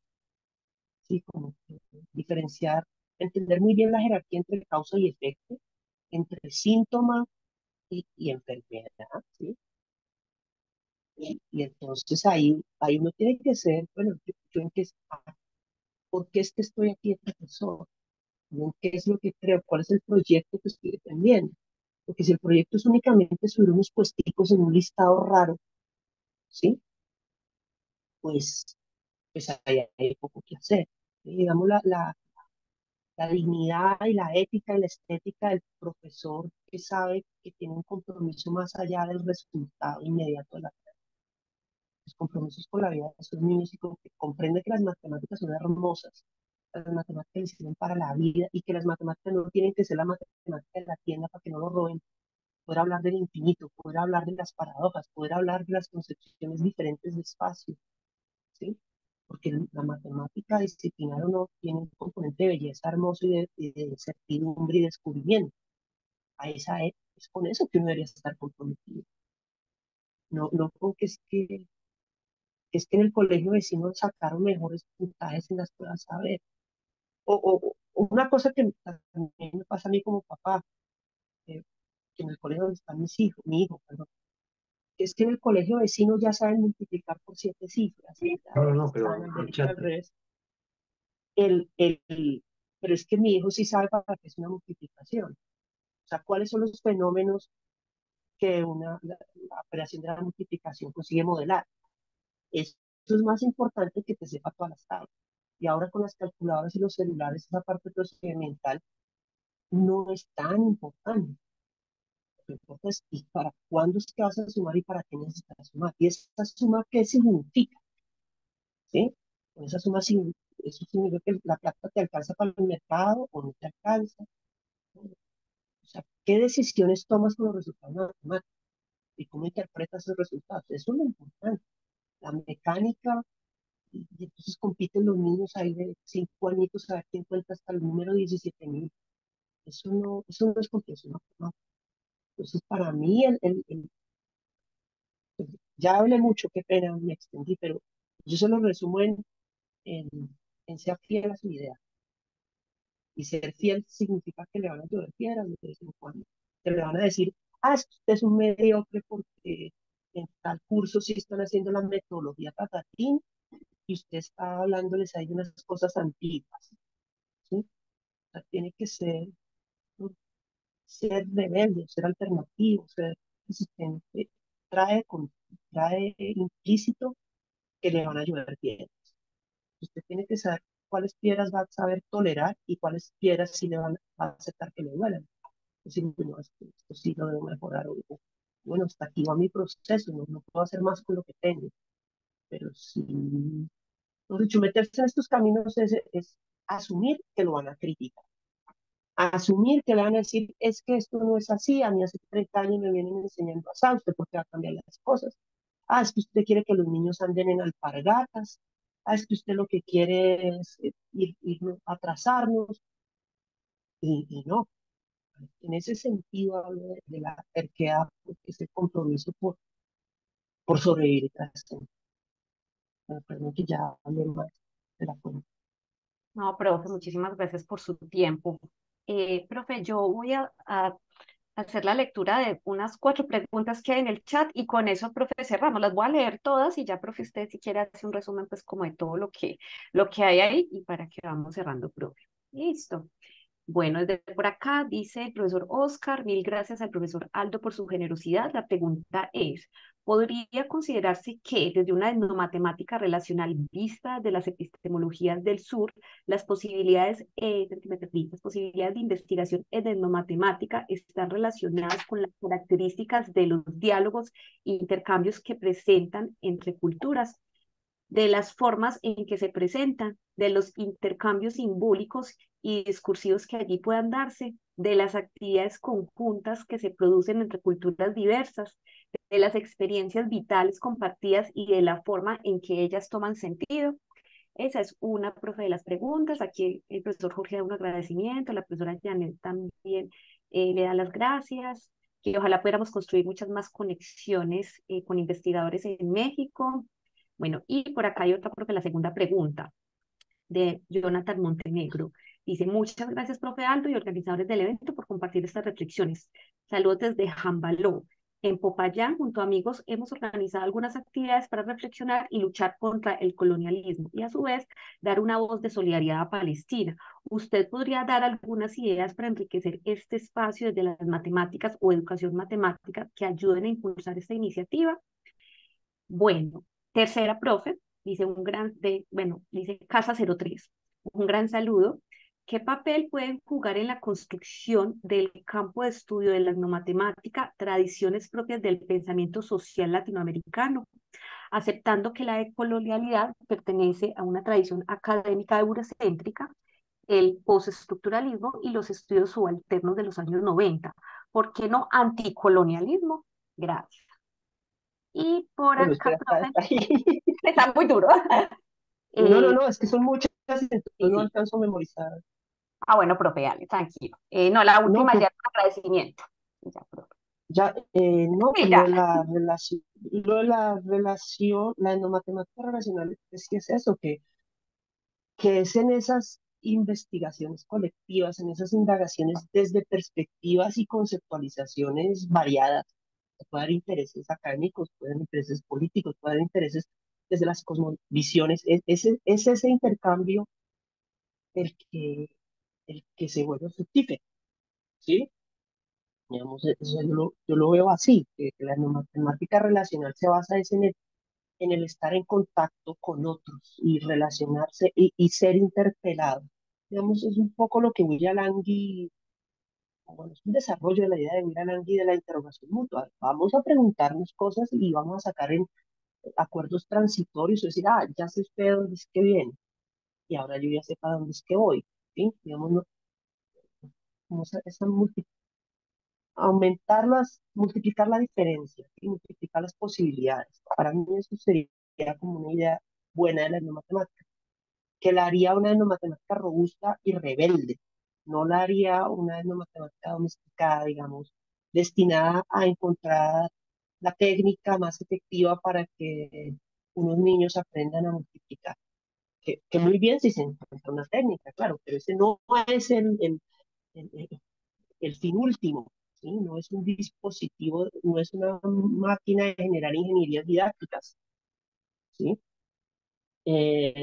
Sí, como que diferenciar, entender muy bien la jerarquía entre causa y efecto, entre síntoma y enfermedad, ¿sí? Y entonces ahí uno tiene que ser, bueno, yo en qué, ¿por qué es que estoy aquí de profesor? Yo en qué es lo que creo, cuál es el proyecto que estoy defendiendo. Porque si el proyecto es únicamente subir unos puesticos en un listado raro, ¿sí? Pues, pues ahí hay poco que hacer. Y digamos, la dignidad y la ética y la estética del profesor que sabe que tiene un compromiso más allá del resultado inmediato de los compromisos con la vida de esos niños y que comprende que las matemáticas son hermosas, las matemáticas les sirven para la vida y que las matemáticas no tienen que ser la matemática de la tienda para que no lo roben, poder hablar del infinito, poder hablar de las paradojas, poder hablar de las concepciones diferentes de espacio, ¿sí? Porque la matemática disciplinar o no tiene un componente de belleza hermoso y de certidumbre y descubrimiento. Es con eso que uno debería estar comprometido. No, no con que es que en el colegio vecino sacaron mejores puntajes en las pruebas, a ver. O una cosa que también me pasa a mí como papá, eh, que en el colegio donde están mi hijo, perdón, que es que en el colegio vecino ya saben multiplicar por 7 cifras, No, no, ya no, están pero al el derecho y chat. al revés. El, el, pero es que mi hijo sí sabe para qué es una multiplicación. O sea, cuáles son los fenómenos que la operación de la multiplicación consigue modelar. Eso es más importante que te sepa todas las tablas. Y ahora con las calculadoras y los celulares, esa parte procedimental no es tan importante. Lo que importa es y para cuándo es que vas a sumar y para qué necesitas sumar. Y esa suma, ¿qué significa? ¿Sí? Con esa suma, eso significa que la plata te alcanza para el mercado o no te alcanza. O sea, ¿qué decisiones tomas con los resultados matemáticos? ¿Y cómo interpretas esos resultados? Eso es lo importante. La mecánica, y entonces compiten los niños ahí de 5 añitos a ver quién cuenta hasta el número 17.000. Eso no es comprensión matemática. Entonces, para mí, ya hablé mucho, qué pena, me extendí, pero yo se lo resumo en, en ser fiel a su idea. Y ser fiel significa que le van a llover piedras de vez en cuando. Que le van a decir, es que usted es un mediocre porque en tal curso sí están haciendo la metodología patatín y usted está hablándoles ahí de unas cosas antiguas, ¿sí? O sea, tiene que ¿no? ser rebelde, ser alternativo, ser resistente. Trae, trae implícito que le van a llover piedras. Usted tiene que saber cuáles piedras va a saber tolerar y cuáles piedras sí le va a aceptar que le duelan. Es decir, no, esto sí lo debo mejorar. Bueno, hasta aquí va mi proceso, no puedo hacer más con lo que tengo. Pero sí, no dicho, meterse en estos caminos es asumir que lo van a criticar. Asumir que le van a decir, es que esto no es así, a mí hace 30 años me vienen enseñando así, usted por qué va a cambiar las cosas. Es que usted quiere que los niños anden en alpargatas. Es que usted lo que quiere es ir a atrasarnos. Y no, en ese sentido hablo de la terquedad, porque es el compromiso por sobrevivir y trascender. Perdón que ya hablé más de la cuenta. No, profe, muchísimas gracias por su tiempo. Profe, yo voy a hacer la lectura de unas 4 preguntas que hay en el chat y con eso, profe, cerramos. Las voy a leer todas y ya, profe, usted si quiere hacer un resumen, pues como de todo lo que hay ahí y para que vamos cerrando, profe. Listo. Bueno, desde por acá dice el profesor Oscar, mil gracias al profesor Aldo por su generosidad. La pregunta es, ¿podría considerarse que desde una etnomatemática relacional vista de las epistemologías del sur, las posibilidades de investigación en etnomatemática están relacionadas con las características de los diálogos e intercambios que presentan entre culturas? de las formas en que se presentan, de los intercambios simbólicos y discursivos que allí puedan darse, de las actividades conjuntas que se producen entre culturas diversas, de las experiencias vitales compartidas y de la forma en que ellas toman sentido. Esa es una, profe, de las preguntas. Aquí el profesor Jorge da un agradecimiento, la profesora Janet también le da las gracias, que ojalá pudiéramos construir muchas más conexiones con investigadores en México. Bueno, y por acá hay otra, profe, la segunda pregunta de Jonathan Montenegro. Dice, muchas gracias, profe Aldo y organizadores del evento por compartir estas reflexiones. Saludos desde Jambaló. En Popayán, junto a amigos, hemos organizado algunas actividades para reflexionar y luchar contra el colonialismo y a su vez dar una voz de solidaridad a Palestina. ¿Usted podría dar algunas ideas para enriquecer este espacio desde las matemáticas o educación matemática que ayuden a impulsar esta iniciativa? Bueno, tercera, profe, dice dice Casa 03, un gran saludo. ¿Qué papel pueden jugar en la construcción del campo de estudio de la etnomatemática tradiciones propias del pensamiento social latinoamericano, aceptando que la decolonialidad pertenece a una tradición académica eurocéntrica, el postestructuralismo y los estudios subalternos de los años 90? ¿Por qué no anticolonialismo? Gracias. Y por Bueno, acá, espera, profe, está ahí. está muy duro. No, Eh, no, es que son muchas, entonces sí, no sí. alcanzo a memorizar. Bueno, profe, dale, tranquilo. No, la No, última ya es un agradecimiento. Ya, profe. ya, no, Sí, pues ya. lo de la relación, la etnomatemática relacional, es que es eso, que es en esas investigaciones colectivas, en esas indagaciones desde perspectivas y conceptualizaciones variadas. Puede haber intereses académicos, pueden haber intereses políticos, puede haber intereses desde las cosmovisiones. Es ese intercambio el que, el que se vuelve fructífero, ¿sí? Digamos, eso yo lo veo así, que la matemática relacional se basa es en el estar en contacto con otros y relacionarse y ser interpelado. Digamos, es un poco lo que William Langui, bueno, es un desarrollo de la idea de William Langui de la interrogación mutua. Vamos a preguntarnos cosas y vamos a sacar en acuerdos transitorios, es decir, ya sé usted de dónde es que viene y ahora yo ya sé para dónde es que voy, ¿sí? Digamos, no, como esa multiplicar la diferencia y multiplicar las posibilidades. Para mí eso sería como una idea buena de la etnomatemática, que la haría una etnomatemática robusta y rebelde, no la haría una etnomatemática domesticada, digamos, destinada a encontrar la técnica más efectiva para que unos niños aprendan a multiplicar. Que muy bien si se encuentra una técnica, claro, pero ese no es el fin último, ¿sí? No es un dispositivo, no es una máquina de generar ingenierías didácticas, ¿sí?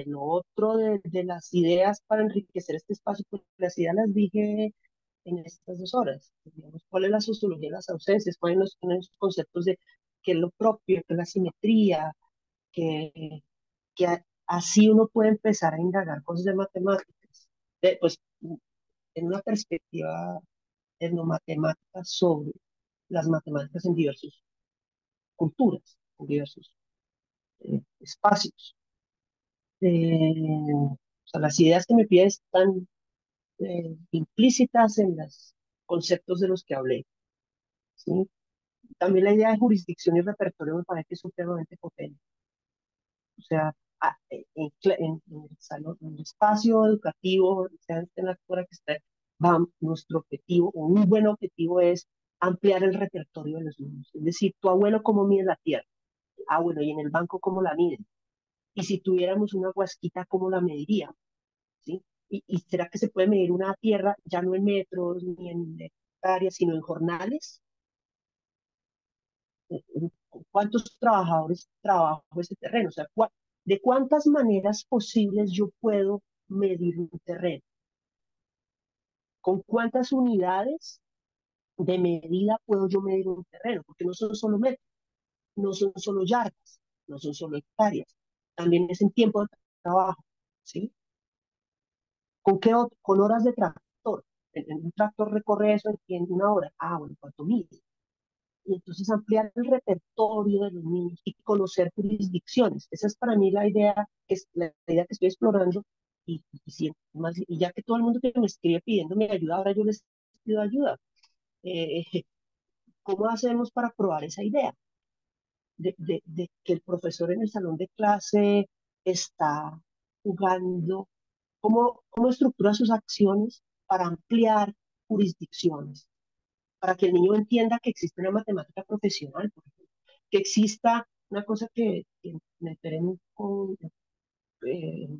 Lo otro de las ideas para enriquecer este espacio, pues las ideas las dije en estas 2 horas. Digamos, ¿cuál es la sociología de las ausencias? ¿Cuáles son los conceptos de qué es lo propio, qué es la simetría? Que, así uno puede empezar a indagar cosas de matemáticas, pues en una perspectiva etnomatemática sobre las matemáticas en diversas culturas, en diversos espacios. O sea, las ideas que me piden están implícitas en los conceptos de los que hablé, ¿sí? También la idea de jurisdicción y repertorio me parece que es supremamente potente. O sea, en el salón, en el espacio educativo, sea en la escuela que esté, nuestro objetivo, o un buen objetivo es ampliar el repertorio de los niños. Es decir, tu abuelo cómo mide la tierra. Bueno, y en el banco cómo la miden. Y si tuviéramos una huasquita, ¿cómo la mediría? ¿Sí? ¿Y será que se puede medir una tierra ya no en metros ni en hectáreas, sino en jornales? ¿Cuántos trabajadores trabajo ese terreno? O sea, ¿de cuántas maneras posibles yo puedo medir un terreno? ¿Con cuántas unidades de medida puedo yo medir un terreno? Porque no son solo metros, no son solo yardas, no son solo hectáreas, también es en tiempo de trabajo, ¿sí? ¿Con qué con horas de tractor? En un tractor recorre eso en 1 hora. Bueno, ¿cuánto mide? y entonces ampliar el repertorio de los niños y conocer jurisdicciones. Esa es para mí la idea, la idea que estoy explorando y ya que todo el mundo que me escribe pidiéndome ayuda, ahora yo les pido ayuda. Eh, ¿Cómo hacemos para probar esa idea? De que el profesor en el salón de clase está jugando, cómo estructura sus acciones para ampliar jurisdicciones, para que el niño entienda que existe una matemática profesional, por ejemplo, que exista una cosa que me enteré en un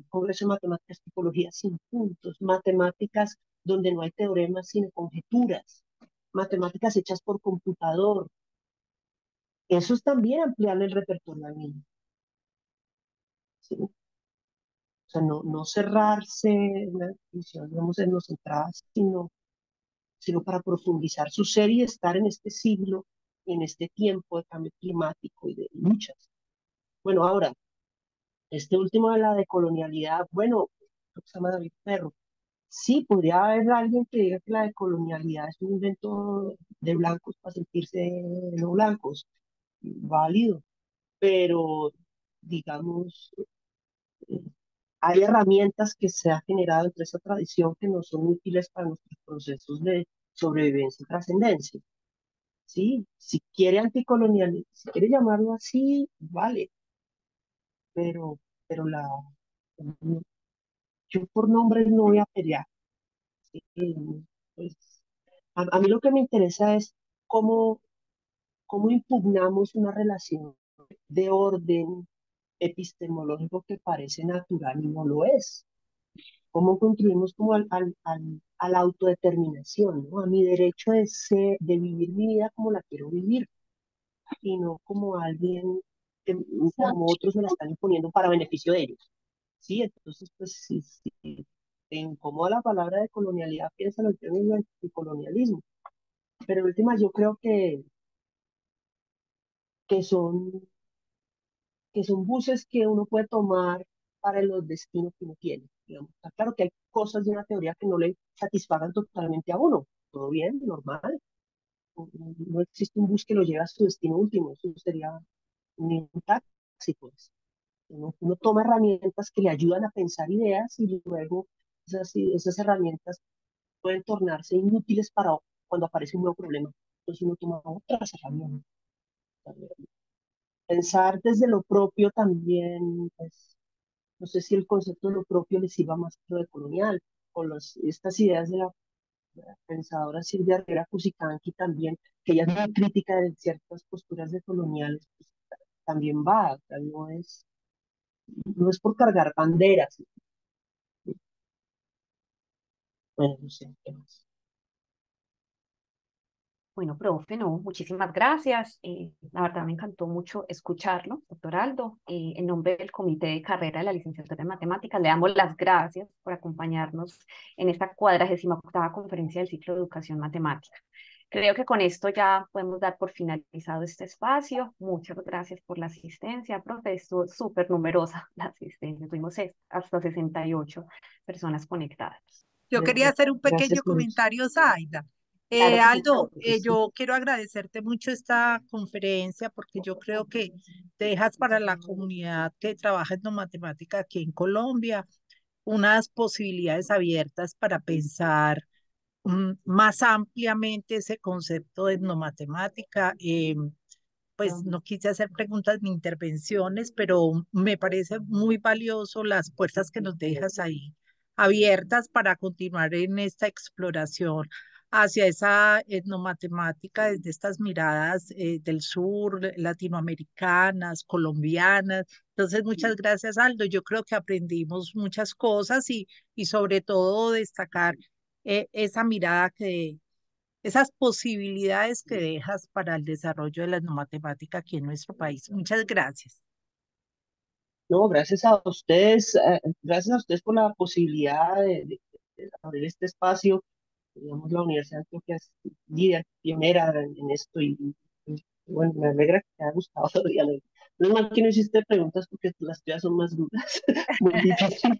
congreso de matemáticas, tipología sin puntos, matemáticas donde no hay teoremas sino conjeturas, matemáticas hechas por computador. Eso es también ampliarle el repertorio al niño, ¿sí? O sea, no cerrarse en una visión, digamos, etnocentrada, sino para profundizar su ser y estar en este siglo, en este tiempo de cambio climático y de luchas. Bueno, ahora, este último de la decolonialidad, bueno, creo que se llama David Perro. Sí, podría haber alguien que diga que la decolonialidad es un invento de blancos para sentirse no blancos, válido, pero digamos, eh, hay herramientas que se ha generado entre esa tradición que no son útiles para nuestros procesos de sobrevivencia y trascendencia. Sí, si quiere anticolonial, si quiere llamarlo así, vale, pero, pero no- yo por nombres no voy a pelear. ¿Sí? Pues, a mí lo que me interesa es cómo, cómo impugnamos una relación de orden epistemológico que parece natural y no lo es. Cómo construimos como a la autodeterminación, ¿no? A mi derecho de vivir mi vida como la quiero vivir y no como alguien, como otros me la están imponiendo para beneficio de ellos. Sí, entonces, pues, si te incomoda la palabra de colonialidad, piénsalo en términos de colonialismo. Pero en última, yo creo que son, que son buses que uno puede tomar para los destinos que uno tiene. Digamos. Está claro que hay cosas de una teoría que no le satisfagan totalmente a uno. Todo bien, normal. No existe un bus que lo lleve a su destino último. Eso sería ni un taxi, pues. Uno toma herramientas que le ayudan a pensar ideas y luego esas herramientas pueden tornarse inútiles para cuando aparece un nuevo problema. Entonces uno toma otras herramientas. Pensar desde lo propio también, pues, no sé si el concepto de lo propio le sirva más que lo de colonial, o estas ideas de la pensadora Silvia Herrera Cusicanqui también, que ella es muy crítica de ciertas posturas de coloniales, pues, también va, o sea, no es por cargar banderas. Bueno, no sé, ¿qué más? Bueno, profe, no, muchísimas gracias. La verdad me encantó mucho escucharlo, doctor Aldo. En nombre del Comité de Carrera de la Licenciatura en Matemáticas, le damos las gracias por acompañarnos en esta 48ª conferencia del ciclo de Educación Matemática. Creo que con esto ya podemos dar por finalizado este espacio. Muchas gracias por la asistencia, profe. Estuvo súper numerosa la asistencia. Tuvimos hasta 68 personas conectadas. Yo quería hacer un pequeño Gracias, María. comentario, Zaida. Claro que sí, Aldo, Claro que sí. yo quiero agradecerte mucho esta conferencia porque yo creo que dejas para la comunidad que trabaja en matemática aquí en Colombia unas posibilidades abiertas para pensar más ampliamente ese concepto de etnomatemática. Pues no quise hacer preguntas ni intervenciones, pero me parece muy valioso las puertas que nos dejas ahí abiertas para continuar en esta exploración hacia esa etnomatemática desde estas miradas del sur, latinoamericanas, colombianas. Entonces, muchas gracias, Aldo. Yo creo que aprendimos muchas cosas y sobre todo destacar esa mirada esas posibilidades que dejas para el desarrollo de la matemática aquí en nuestro país. Muchas gracias. No, gracias a ustedes por la posibilidad de abrir este espacio. Digamos, la Universidad de Antioquia es líder, pionera en esto y, bueno, me alegra que te haya gustado todavía. No es mal que no hiciste preguntas porque las tuyas son más duras, muy difíciles.